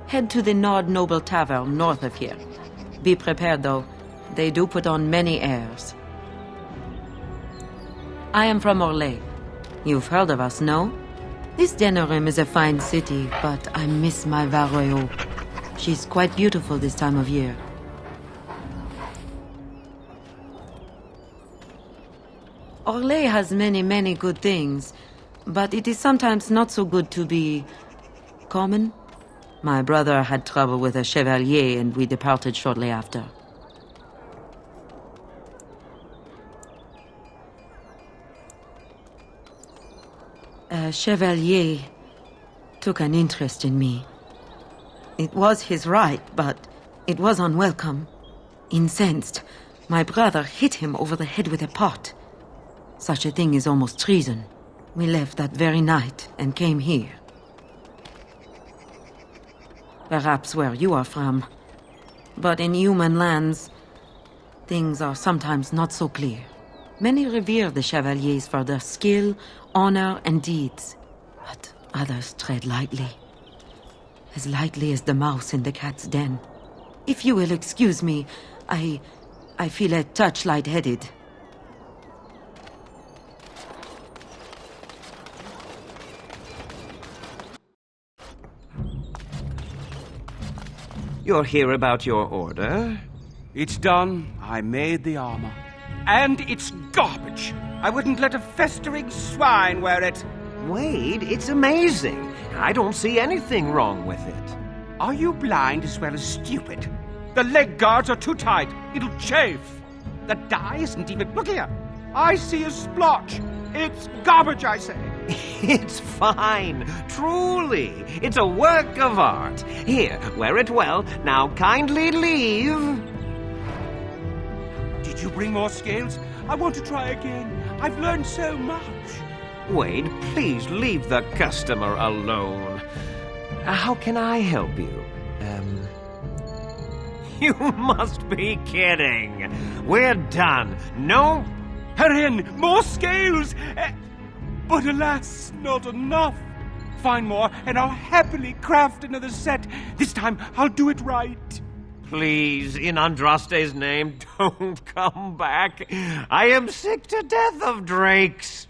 head to the Nord Noble Tavern north of here. Be prepared, though. They do put on many airs. I am from Orlais. You've heard of us, no? This Denerim is a fine city, but I miss my Varroyo. She's quite beautiful this time of year. Orlais has many, many good things, but it is sometimes not so good to be common. My brother had trouble with a chevalier, and we departed shortly after. A chevalier took an interest in me. It was his right, but it was unwelcome. Incensed, my brother hit him over the head with a pot. Such a thing is almost treason. We left that very night and came here. Perhaps where you are from. But in human lands, things are sometimes not so clear. Many revere the chevaliers for their skill, honor, and deeds. But others tread lightly. As lightly as the mouse in the cat's den. If you will excuse me, I feel a touch lightheaded. You're here about your order? It's done. I made the armor. And it's garbage. I wouldn't let a festering swine wear it. Wade, it's amazing. I don't see anything wrong with it. Are you blind as well as stupid? The leg guards are too tight. It'll chafe. The dye isn't even... Look here. I see a splotch. It's garbage, I say. It's fine. Truly. It's a work of art. Here, wear it well. Now kindly leave. Did you bring more scales? I want to try again. I've learned so much. Wade, please leave the customer alone. How can I help you? You must be kidding. We're done. No... Herein, more scales! But alas, not enough. Find more, and I'll happily craft another set. This time, I'll do it right. Please, in Andraste's name, don't come back. I am sick to death of drakes.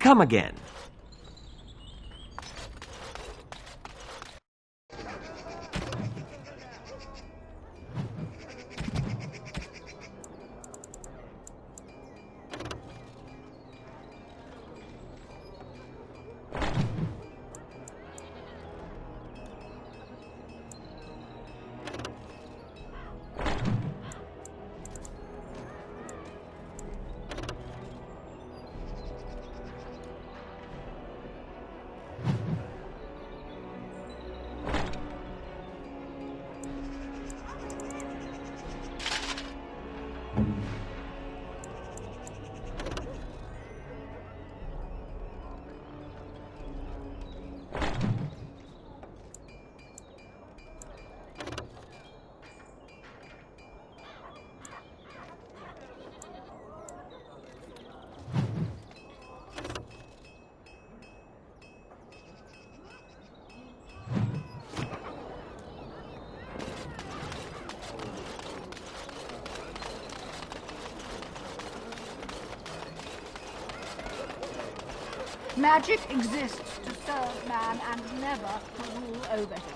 Come again. Magic exists to serve man and never to rule over him.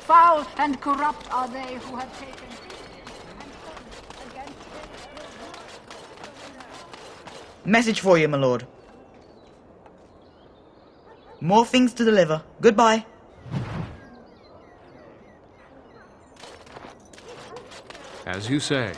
Foul and corrupt are they who have taken against Message for you, my lord. More things to deliver. Goodbye. As you say.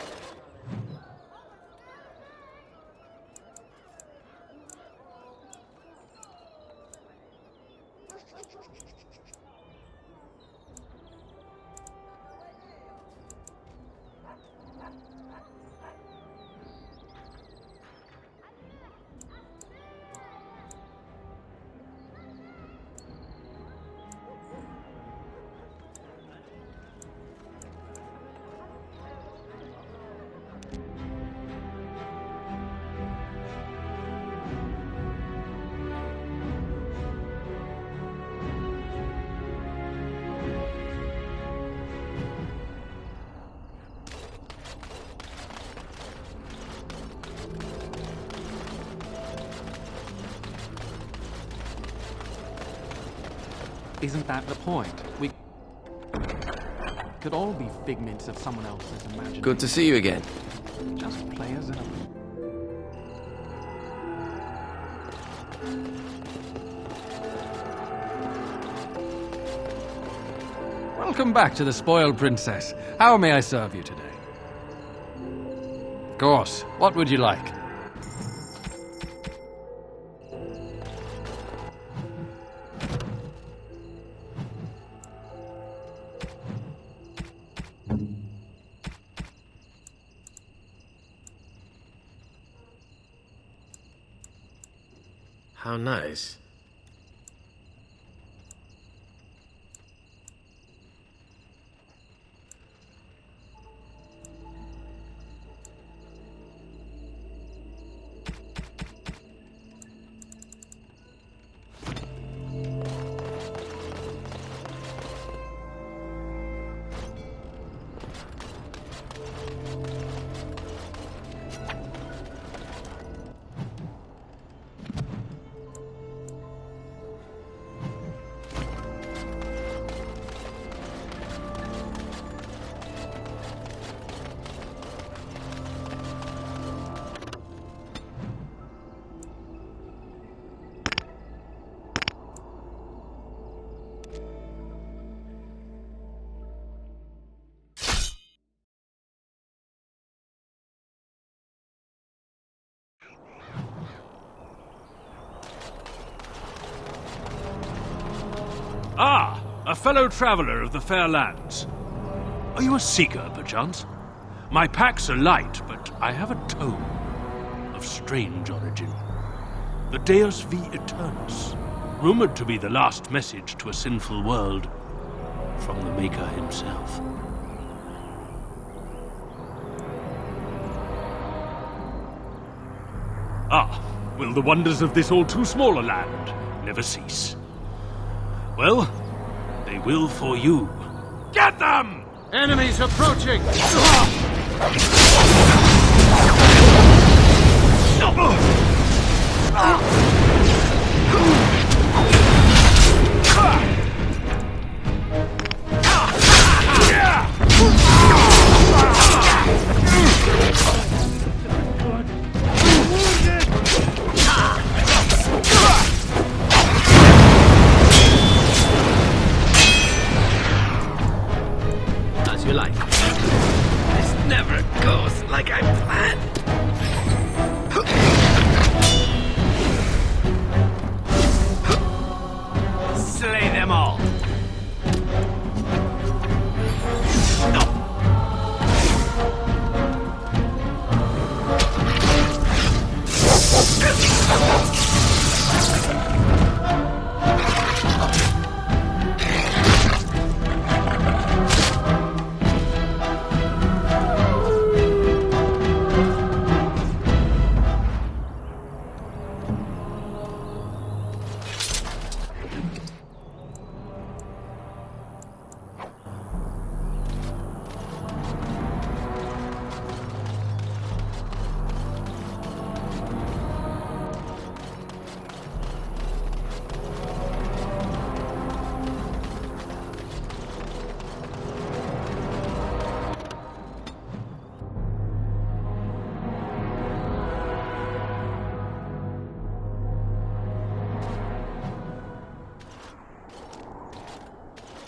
Isn't that the point? We could all be figments of someone else's imagination. Good to see you again. Just players in a... Welcome back to the Spoiled Princess. How may I serve you today? Of course. What would you like? How nice. Ah, a fellow traveler of the fair lands. Are you a seeker, perchance? My packs are light, but I have a tome of strange origin. The Deus V Eternus, rumored to be the last message to a sinful world from the Maker himself. Ah, will the wonders of this all too small a land never cease? Well, they will for you. Get them! Enemies approaching! As you like. This never goes like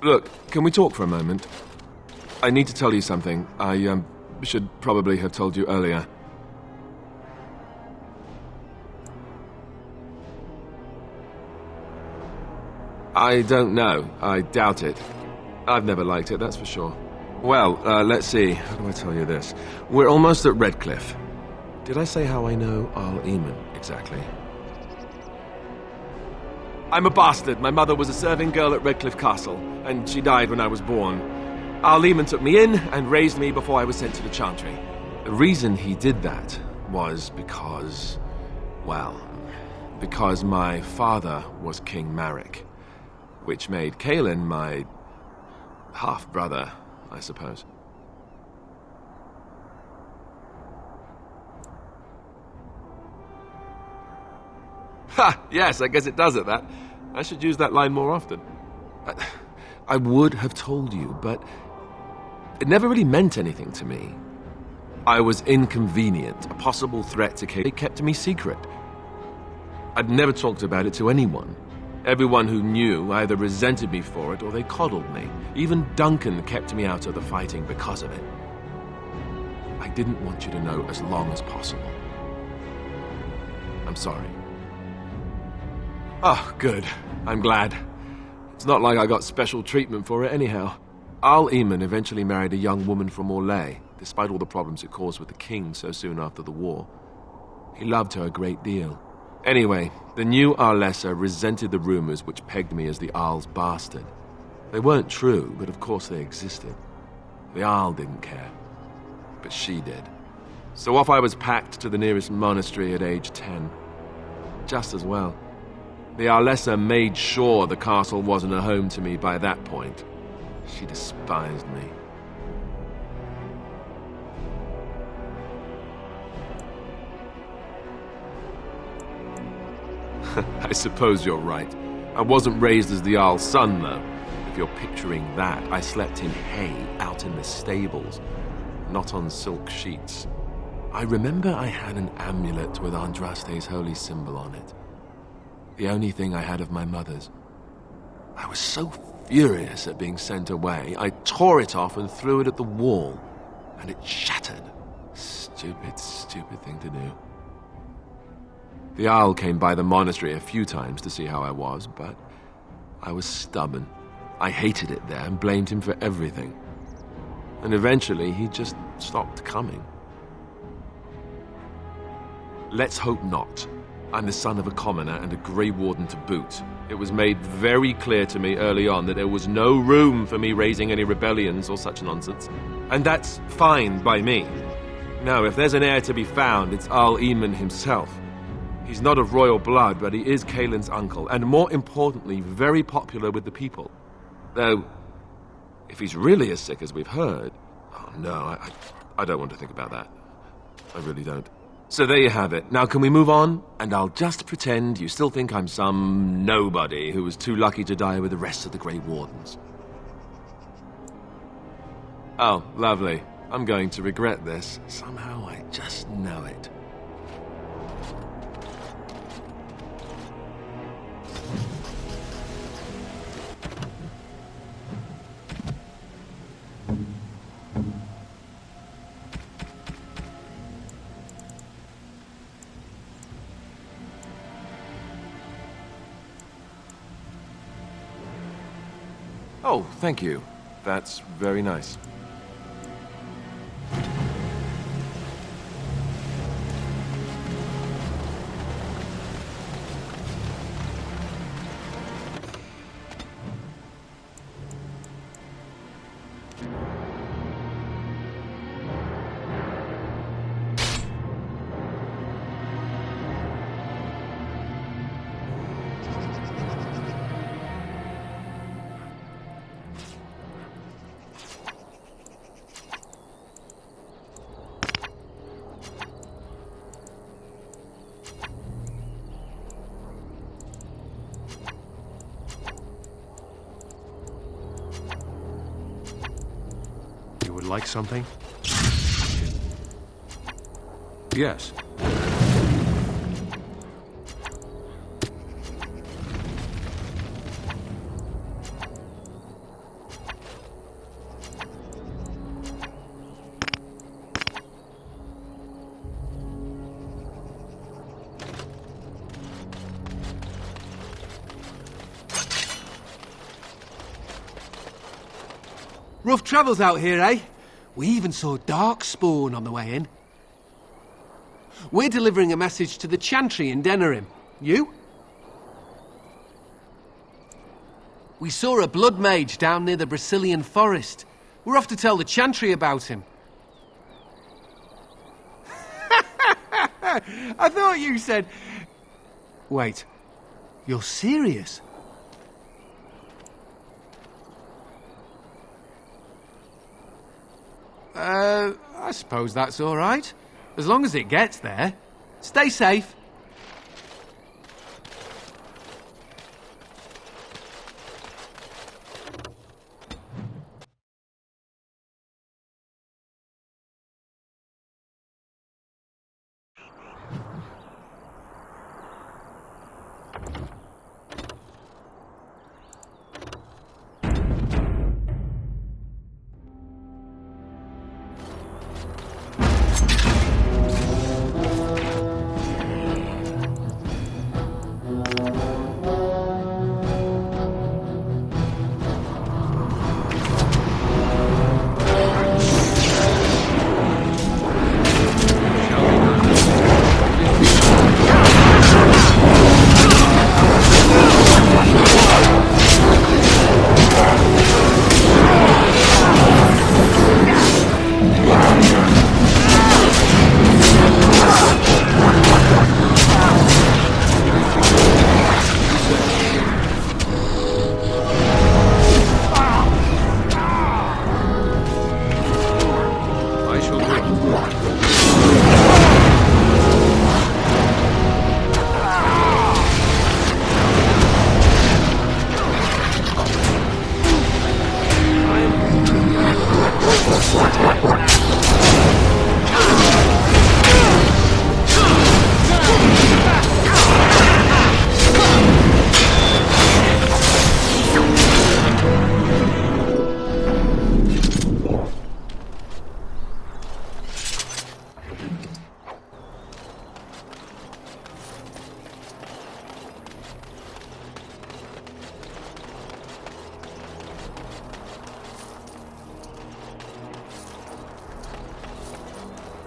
Look, can we talk for a moment? I need to tell you something. I should probably have told you earlier. I don't know. I doubt it. I've never liked it, that's for sure. Well, let's see. How do I tell you this? We're almost at Redcliffe. Did I say how I know Arl Eamon exactly? I'm a bastard. My mother was a serving girl at Redcliffe Castle, and she died when I was born. Arl Eamon took me in and raised me before I was sent to the Chantry. The reason he did that was because... well, because my father was King Marek, which made Caelan my half-brother, I suppose. Ha! Yes, I guess it does at that. I should use that line more often. I would have told you, but it never really meant anything to me. I was inconvenient, a possible threat to Caelan. They kept me secret. I'd never talked about it to anyone. Everyone who knew either resented me for it or they coddled me. Even Duncan kept me out of the fighting because of it. I didn't want you to know as long as possible. I'm sorry. Oh, good. I'm glad. It's not like I got special treatment for it anyhow. Arl Eamon eventually married a young woman from Orlais, despite all the problems it caused with the king so soon after the war. He loved her a great deal. Anyway, the new Arlessa resented the rumors which pegged me as the Arl's bastard. They weren't true, but of course they existed. The Arl didn't care, but she did. So off I was packed to the nearest monastery at age 10. Just as well. The Arlessa made sure the castle wasn't a home to me by that point. She despised me. I suppose you're right. I wasn't raised as the Arl's son, though. If you're picturing that, I slept in hay out in the stables, not on silk sheets. I remember I had an amulet with Andraste's holy symbol on it. The only thing I had of my mother's. I was so furious at being sent away, I tore it off and threw it at the wall, and it shattered. Stupid, stupid thing to do. The Owl came by the monastery a few times to see how I was, but I was stubborn. I hated it there and blamed him for everything. And eventually, he just stopped coming. Let's hope not. I'm the son of a commoner and a Grey Warden to boot. It was made very clear to me early on that there was no room for me raising any rebellions or such nonsense. And that's fine by me. Now, if there's an heir to be found, it's Arl Eamon himself. He's not of royal blood, but he is Caelan's uncle, and more importantly, very popular with the people. Though, if he's really as sick as we've heard... oh no, I don't want to think about that. I really don't. So there you have it. Now can we move on? And I'll just pretend you still think I'm some nobody who was too lucky to die with the rest of the Grey Wardens. Oh, lovely. I'm going to regret this. Somehow I just know it. Oh, thank you. That's very nice. Like something? Yes. Rough travels out here, eh? We even saw Darkspawn on the way in. We're delivering a message to the Chantry in Denerim. You? We saw a blood mage down near the Brazilian forest. We're off to tell the Chantry about him. I thought you said... Wait, you're serious? I suppose that's all right. As long as it gets there. Stay safe.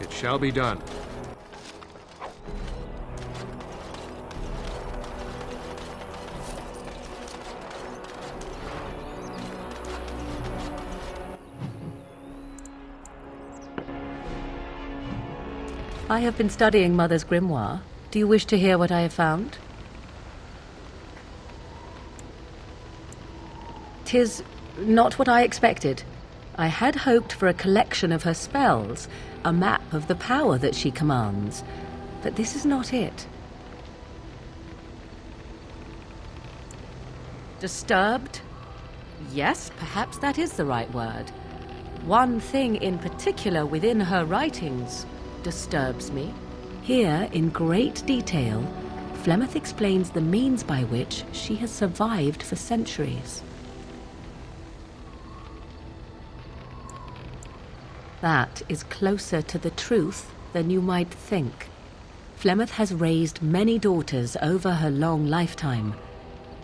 It shall be done. I have been studying Mother's grimoire. Do you wish to hear what I have found? 'Tis not what I expected. I had hoped for a collection of her spells, a map of the power that she commands, but this is not it. Disturbed? Yes, perhaps that is the right word. One thing in particular within her writings disturbs me. Here, in great detail, Flemeth explains the means by which she has survived for centuries. That is closer to the truth than you might think. Flemeth has raised many daughters over her long lifetime.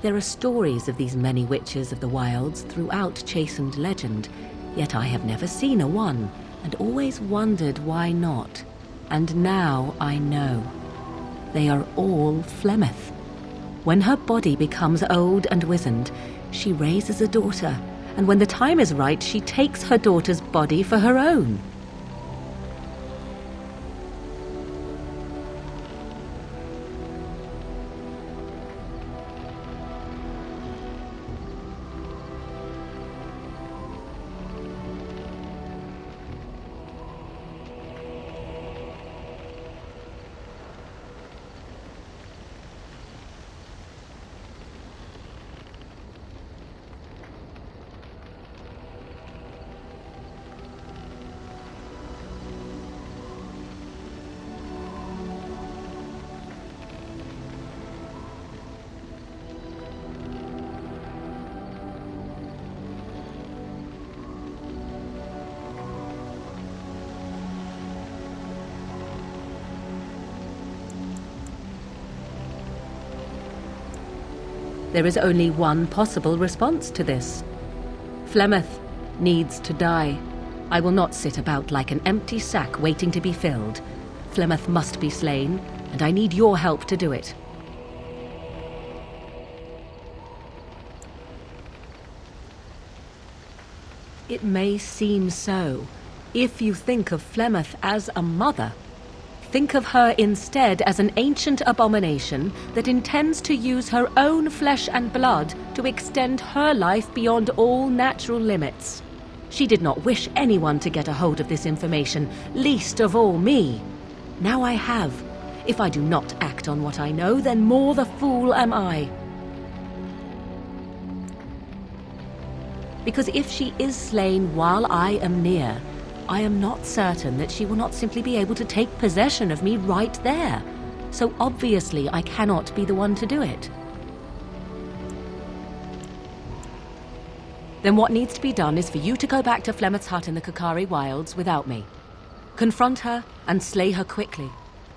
There are stories of these many witches of the wilds throughout chastened legend, yet I have never seen a one, and always wondered why not. And now I know. They are all Flemeth. When her body becomes old and wizened, she raises a daughter, and when the time is right, she takes her daughter's body for her own. There is only one possible response to this. Flemeth, needs to die. I will not sit about like an empty sack waiting to be filled. Flemeth must be slain, and I need your help to do it. It may seem so. If you think of Flemeth as a mother, think of her instead as an ancient abomination that intends to use her own flesh and blood to extend her life beyond all natural limits. She did not wish anyone to get a hold of this information, least of all me. Now I have. If I do not act on what I know, then more the fool am I. Because if she is slain while I am near, I am not certain that she will not simply be able to take possession of me right there. So obviously I cannot be the one to do it. Then what needs to be done is for you to go back to Flemeth's hut in the Kakari Wilds without me. Confront her and slay her quickly.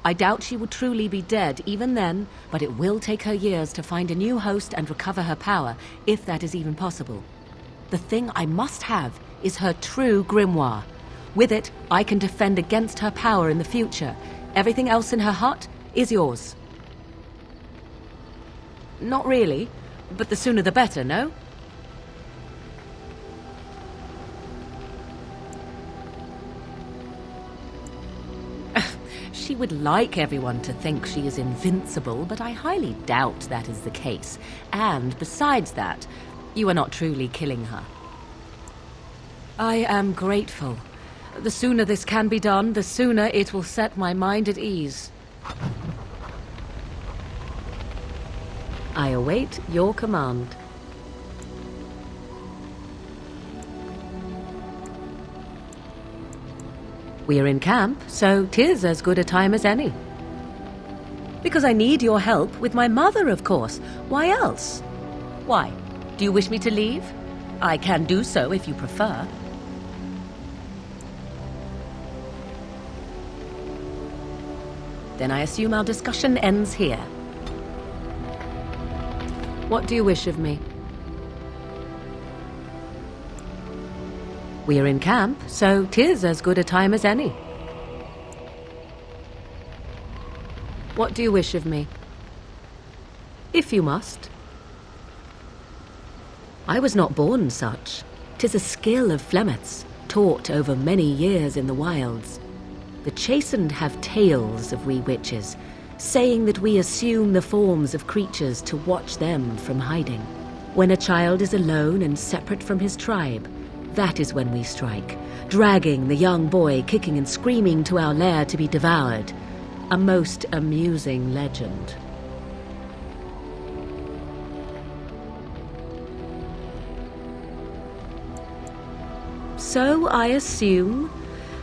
I doubt she will truly be dead even then, but it will take her years to find a new host and recover her power, if that is even possible. The thing I must have is her true grimoire. With it, I can defend against her power in the future. Everything else in her hut is yours. Not really, but the sooner the better, no? She would like everyone to think she is invincible, but I highly doubt that is the case. And besides that, you are not truly killing her. I am grateful. The sooner this can be done, the sooner it will set my mind at ease. I await your command. We are in camp, so 'tis as good a time as any. Because I need your help with my mother, of course. Why else? Why? Do you wish me to leave? I can do so if you prefer. Then I assume our discussion ends here. What do you wish of me? We are in camp, so 'tis as good a time as any. What do you wish of me? If you must. I was not born such. 'Tis a skill of Flemeth's, taught over many years in the wilds. The chastened have tales of we witches, saying that we assume the forms of creatures to watch them from hiding. When a child is alone and separate from his tribe, that is when we strike, dragging the young boy kicking and screaming to our lair to be devoured. A most amusing legend. So I assume.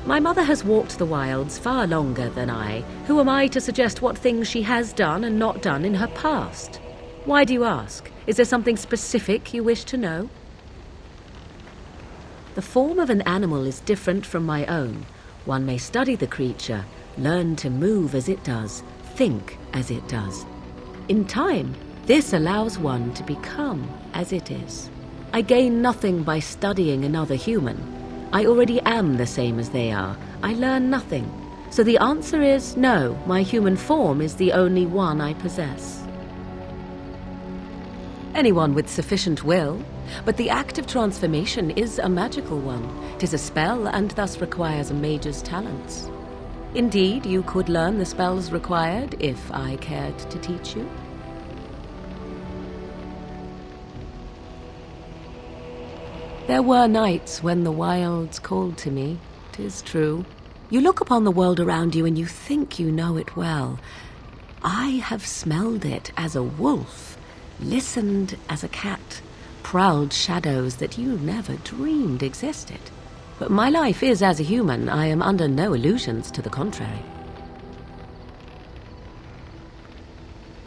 My mother has walked the wilds far longer than I. Who am I to suggest what things she has done and not done in her past? Why do you ask? Is there something specific you wish to know? The form of an animal is different from my own. One may study the creature, learn to move as it does, think as it does. In time, this allows one to become as it is. I gain nothing by studying another human. I already am the same as they are. I learn nothing. So the answer is no, my human form is the only one I possess. Anyone with sufficient will, but the act of transformation is a magical one. 'Tis a spell and thus requires a mage's talents. Indeed, you could learn the spells required if I cared to teach you. There were nights when the wilds called to me, 'tis true. You look upon the world around you and you think you know it well. I have smelled it as a wolf, listened as a cat, prowled shadows that you never dreamed existed. But my life is as a human. I am under no illusions to the contrary.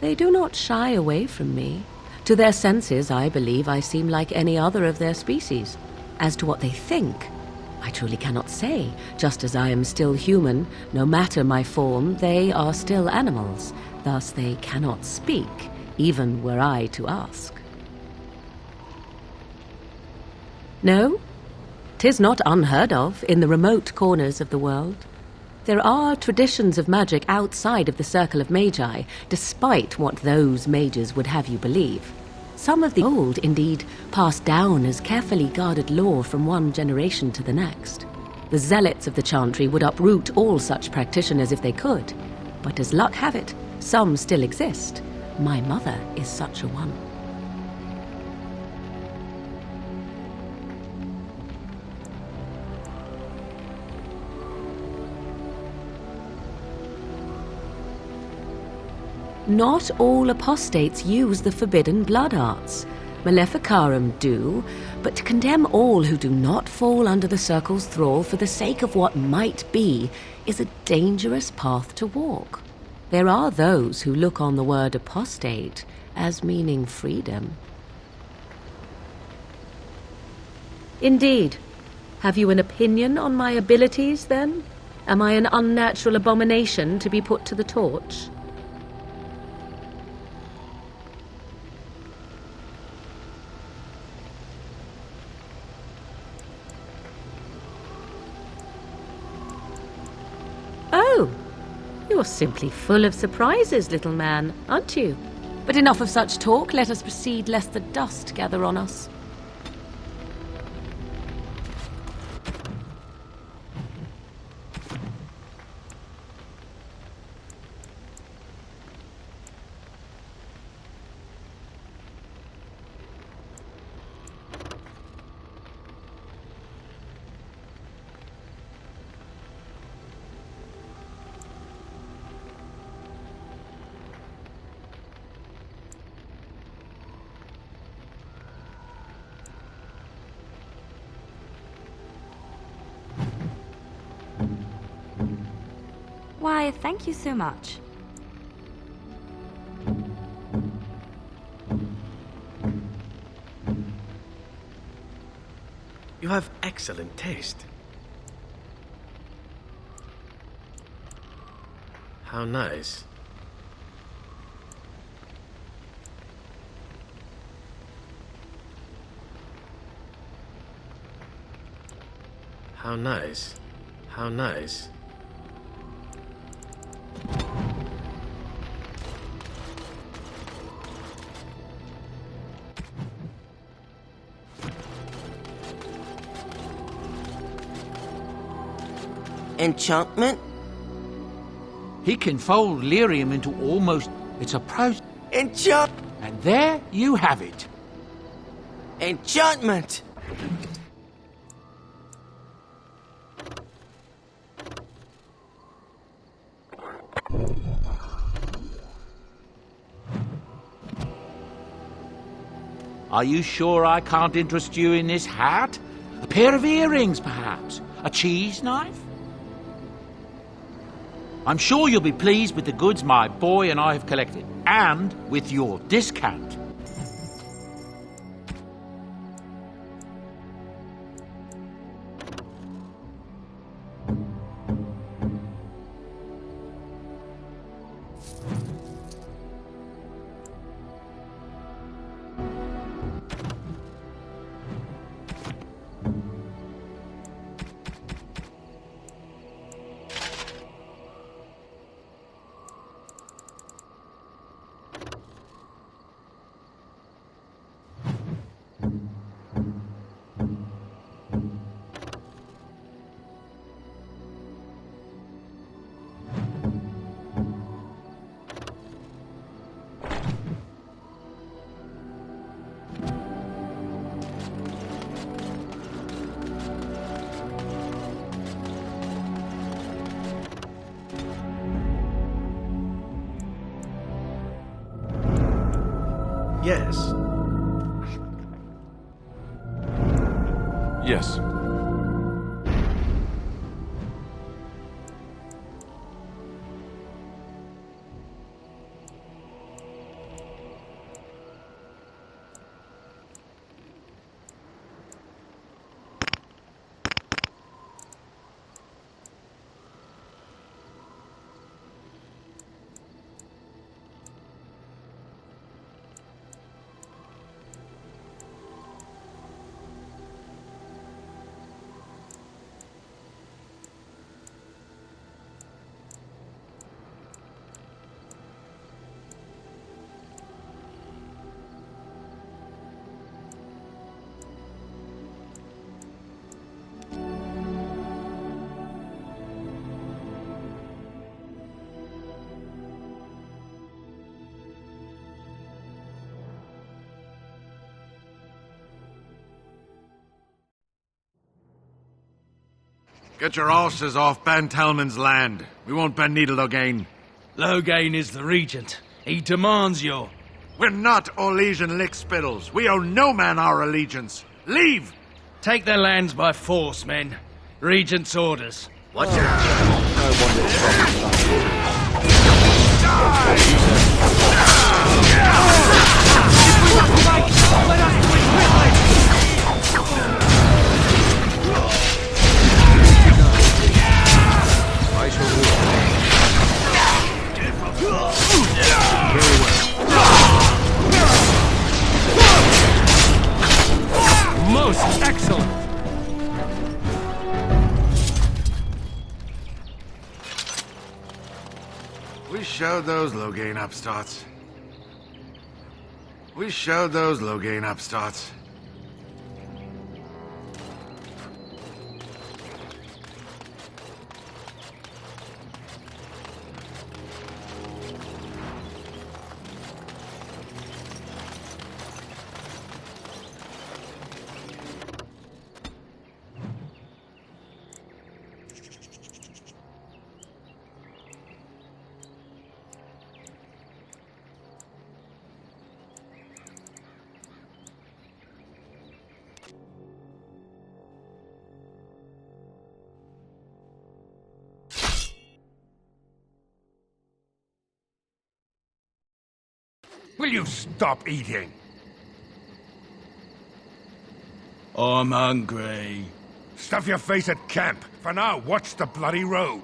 They do not shy away from me. To their senses, I believe I seem like any other of their species. As to what they think, I truly cannot say. Just as I am still human, no matter my form, they are still animals. Thus they cannot speak, even were I to ask. No? 'Tis not unheard of in the remote corners of the world. There are traditions of magic outside of the circle of magi, despite what those mages would have you believe. Some of the old, indeed, passed down as carefully guarded lore from one generation to the next. The zealots of the chantry would uproot all such practitioners if they could. But as luck have it, some still exist. My mother is such a one. Not all apostates use the forbidden blood arts. Maleficarum do, but to condemn all who do not fall under the circle's thrall for the sake of what might be is a dangerous path to walk. There are those who look on the word apostate as meaning freedom. Indeed. Have you an opinion on my abilities, then? Am I an unnatural abomination to be put to the torch? Oh, you're simply full of surprises, little man, aren't you? But enough of such talk. Let us proceed, lest the dust gather on us. Why, thank you so much. You have excellent taste. How nice. How nice. How nice. Enchantment? He can fold lyrium into almost... It's a process. Enchant... And there you have it. Enchantment! Are you sure I can't interest you in this hat? A pair of earrings, perhaps? A cheese knife? I'm sure you'll be pleased with the goods my boy and I have collected, and with your discount. Yes. Yes. Get your horses off Ben Talman's land. We won't bend needle Logain. Logain is the regent. He demands you. We're not Olesian lickspittles. We owe no man our allegiance. Leave! Take their lands by force, men. Regent's orders. Watch out! I shall do Very well. Most excellent. We showed those Logain upstarts. We showed those Logain upstarts. Will you stop eating? I'm hungry. Stuff your face at camp. For now, watch the bloody road.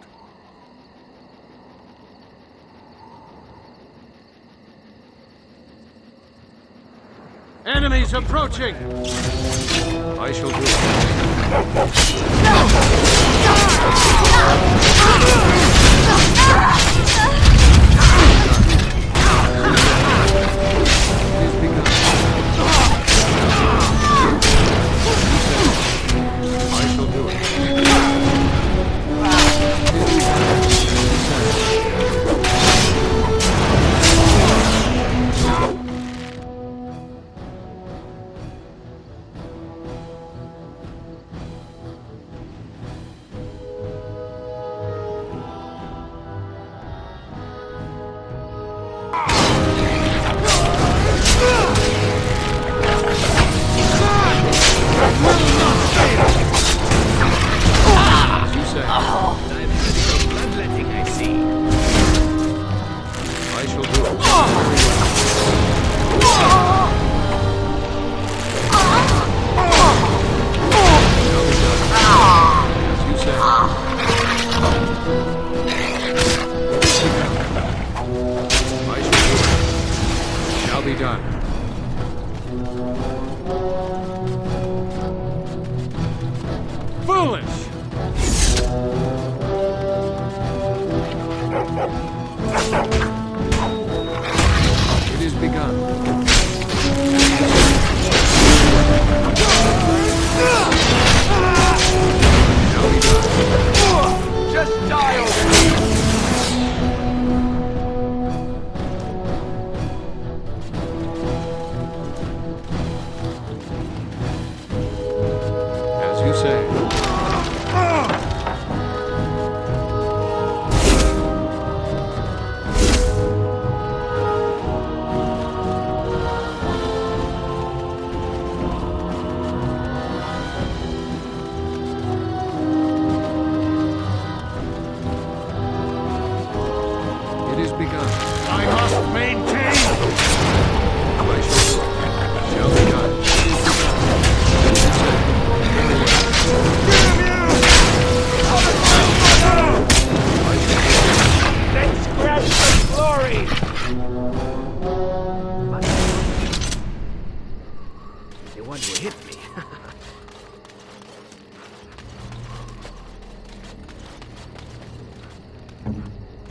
Enemies approaching! I shall do it.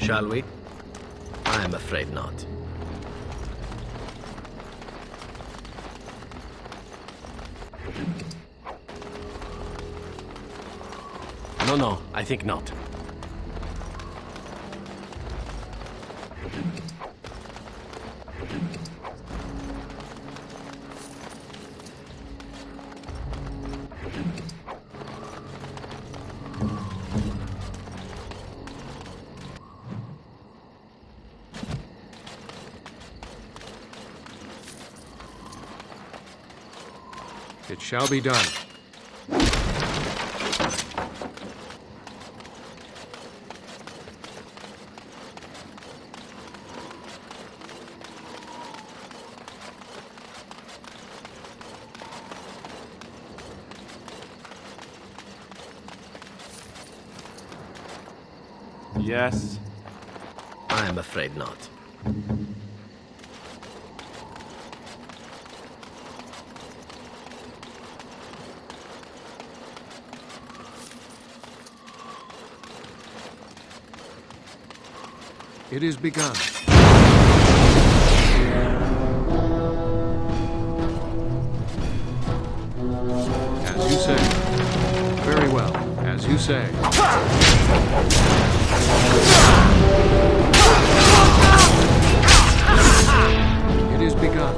Shall we? I'm afraid not. No, I think not. It shall be done. Yes. I'm afraid not. It is begun. As you say. Very well. As you say. It is begun.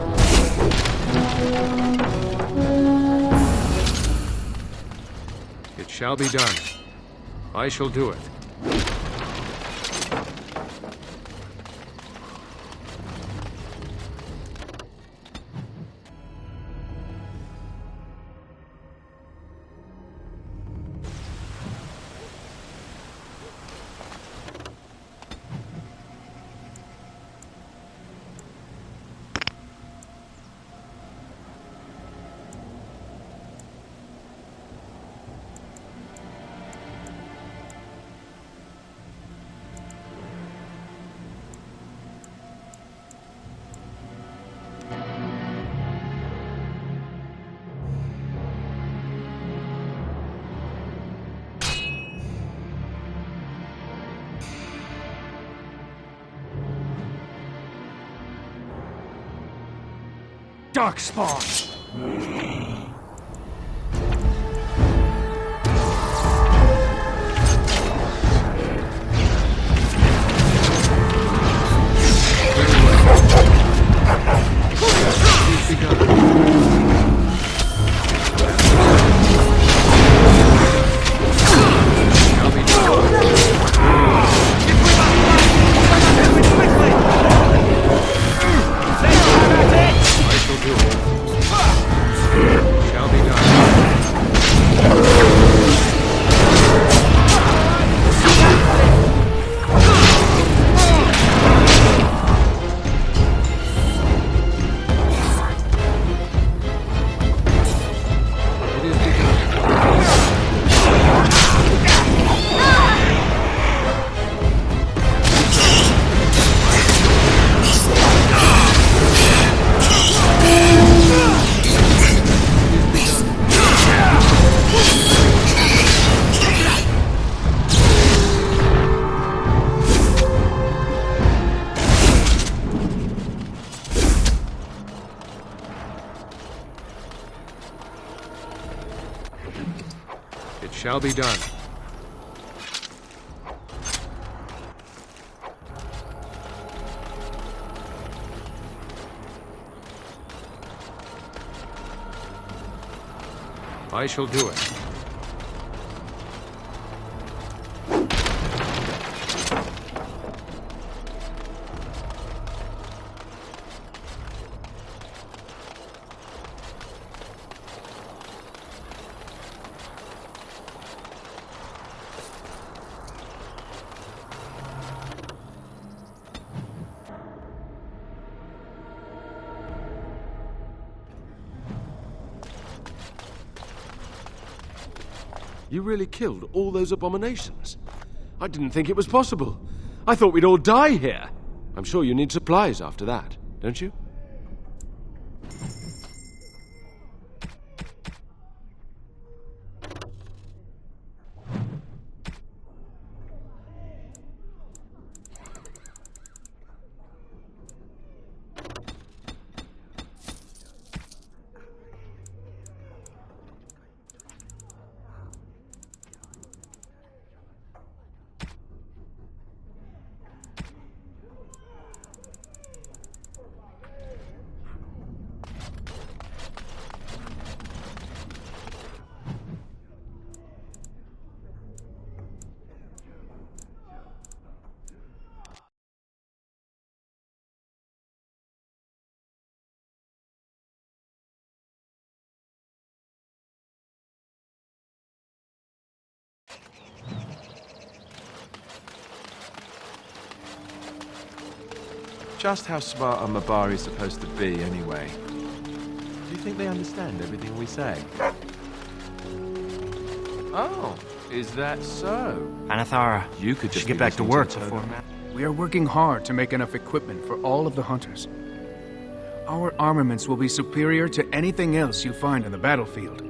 It shall be done. I shall do it. Darkspawn! It shall be done. I shall do it. You really killed all those abominations? I didn't think it was possible. I thought we'd all die here. I'm sure you need supplies after that, don't you? Just how smart are Mabari supposed to be, anyway? Do you think they understand everything we say? Oh, is that so? Anathara, You could just get back to work before... We are working hard to make enough equipment for all of the hunters. Our armaments will be superior to anything else you find on the battlefield.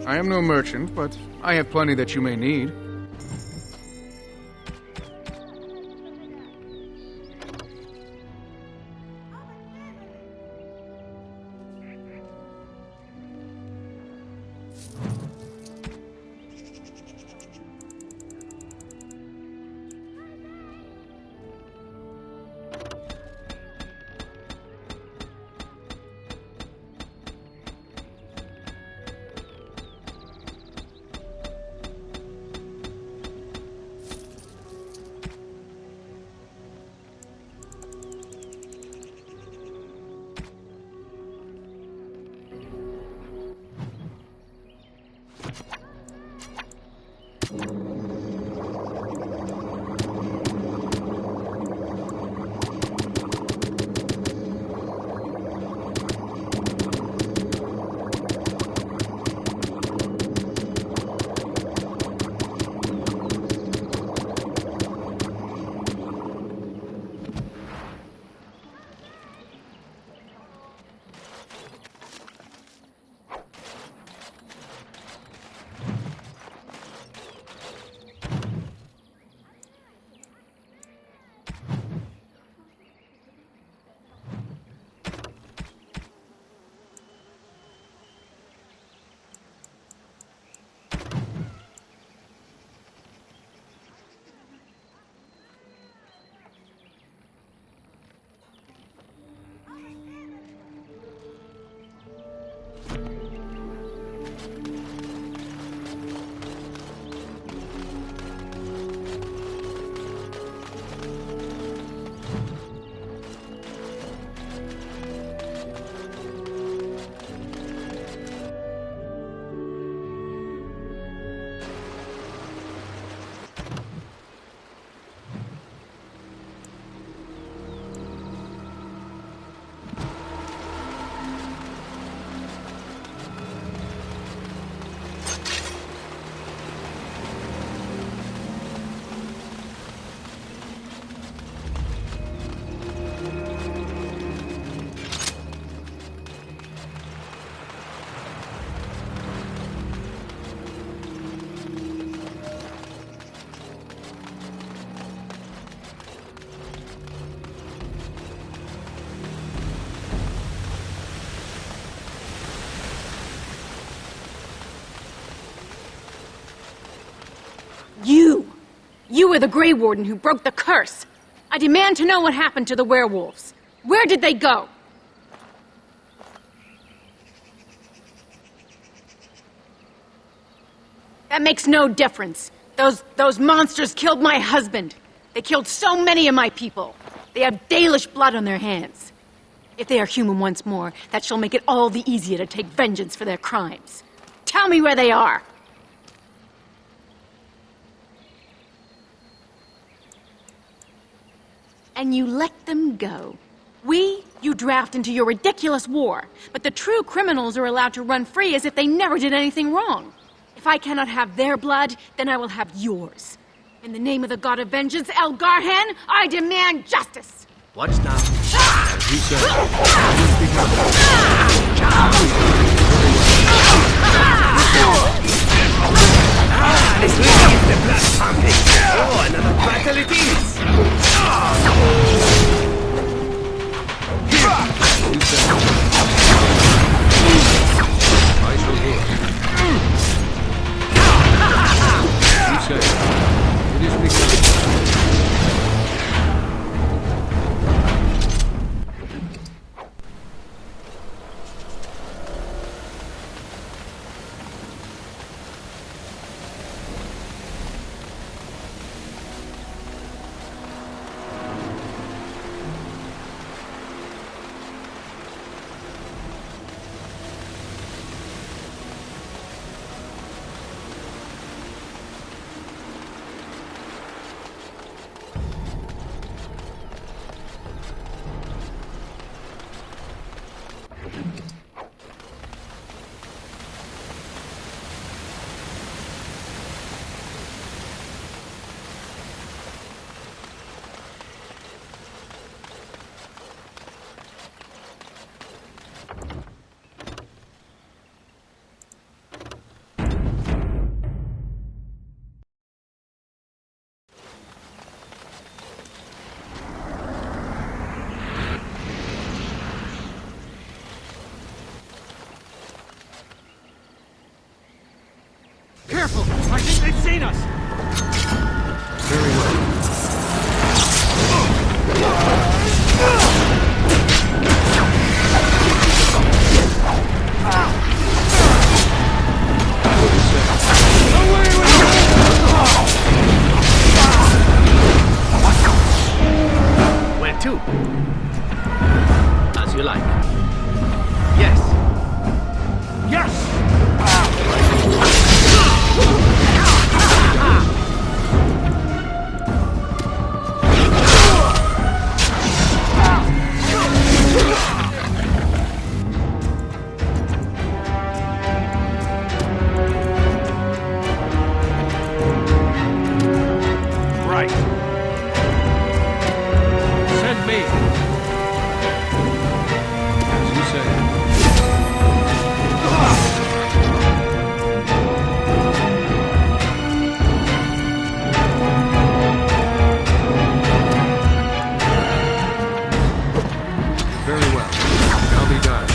I am no merchant, but I have plenty that you may need. You were the Grey Warden who broke the curse. I demand to know what happened to the werewolves. Where did they go? That makes no difference. Those monsters killed my husband. They killed so many of my people. They have Dalish blood on their hands. If they are human once more, that shall make it all the easier to take vengeance for their crimes. Tell me where they are. And you let them go. You draft into your ridiculous war, but the true criminals are allowed to run free as if they never did anything wrong. If I cannot have their blood, then I will have yours. In the name of the god of vengeance, El Garhan, I demand justice! Watch now. As you said. This really is the blood pumping. Oh, another battle it is. I shall do it. You say it is begun. Careful! I think they've seen us! Very well. Where to? As you like. Yes. Yes! Right. Send me! As you say. Very well. Shall be done.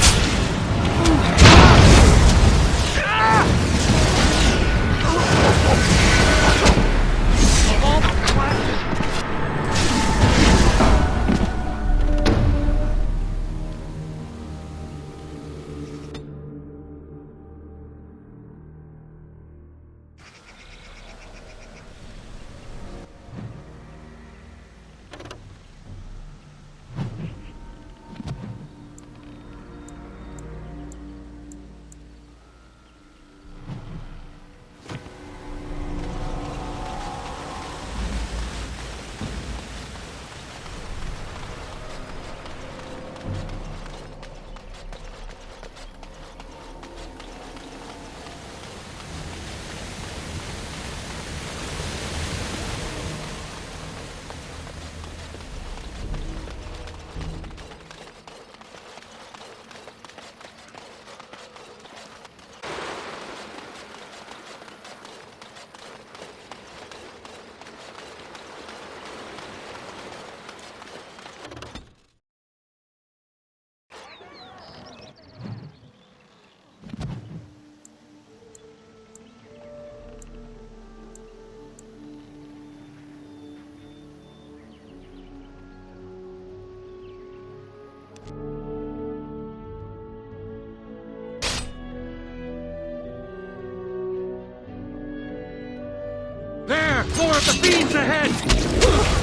There! More of the fiends ahead!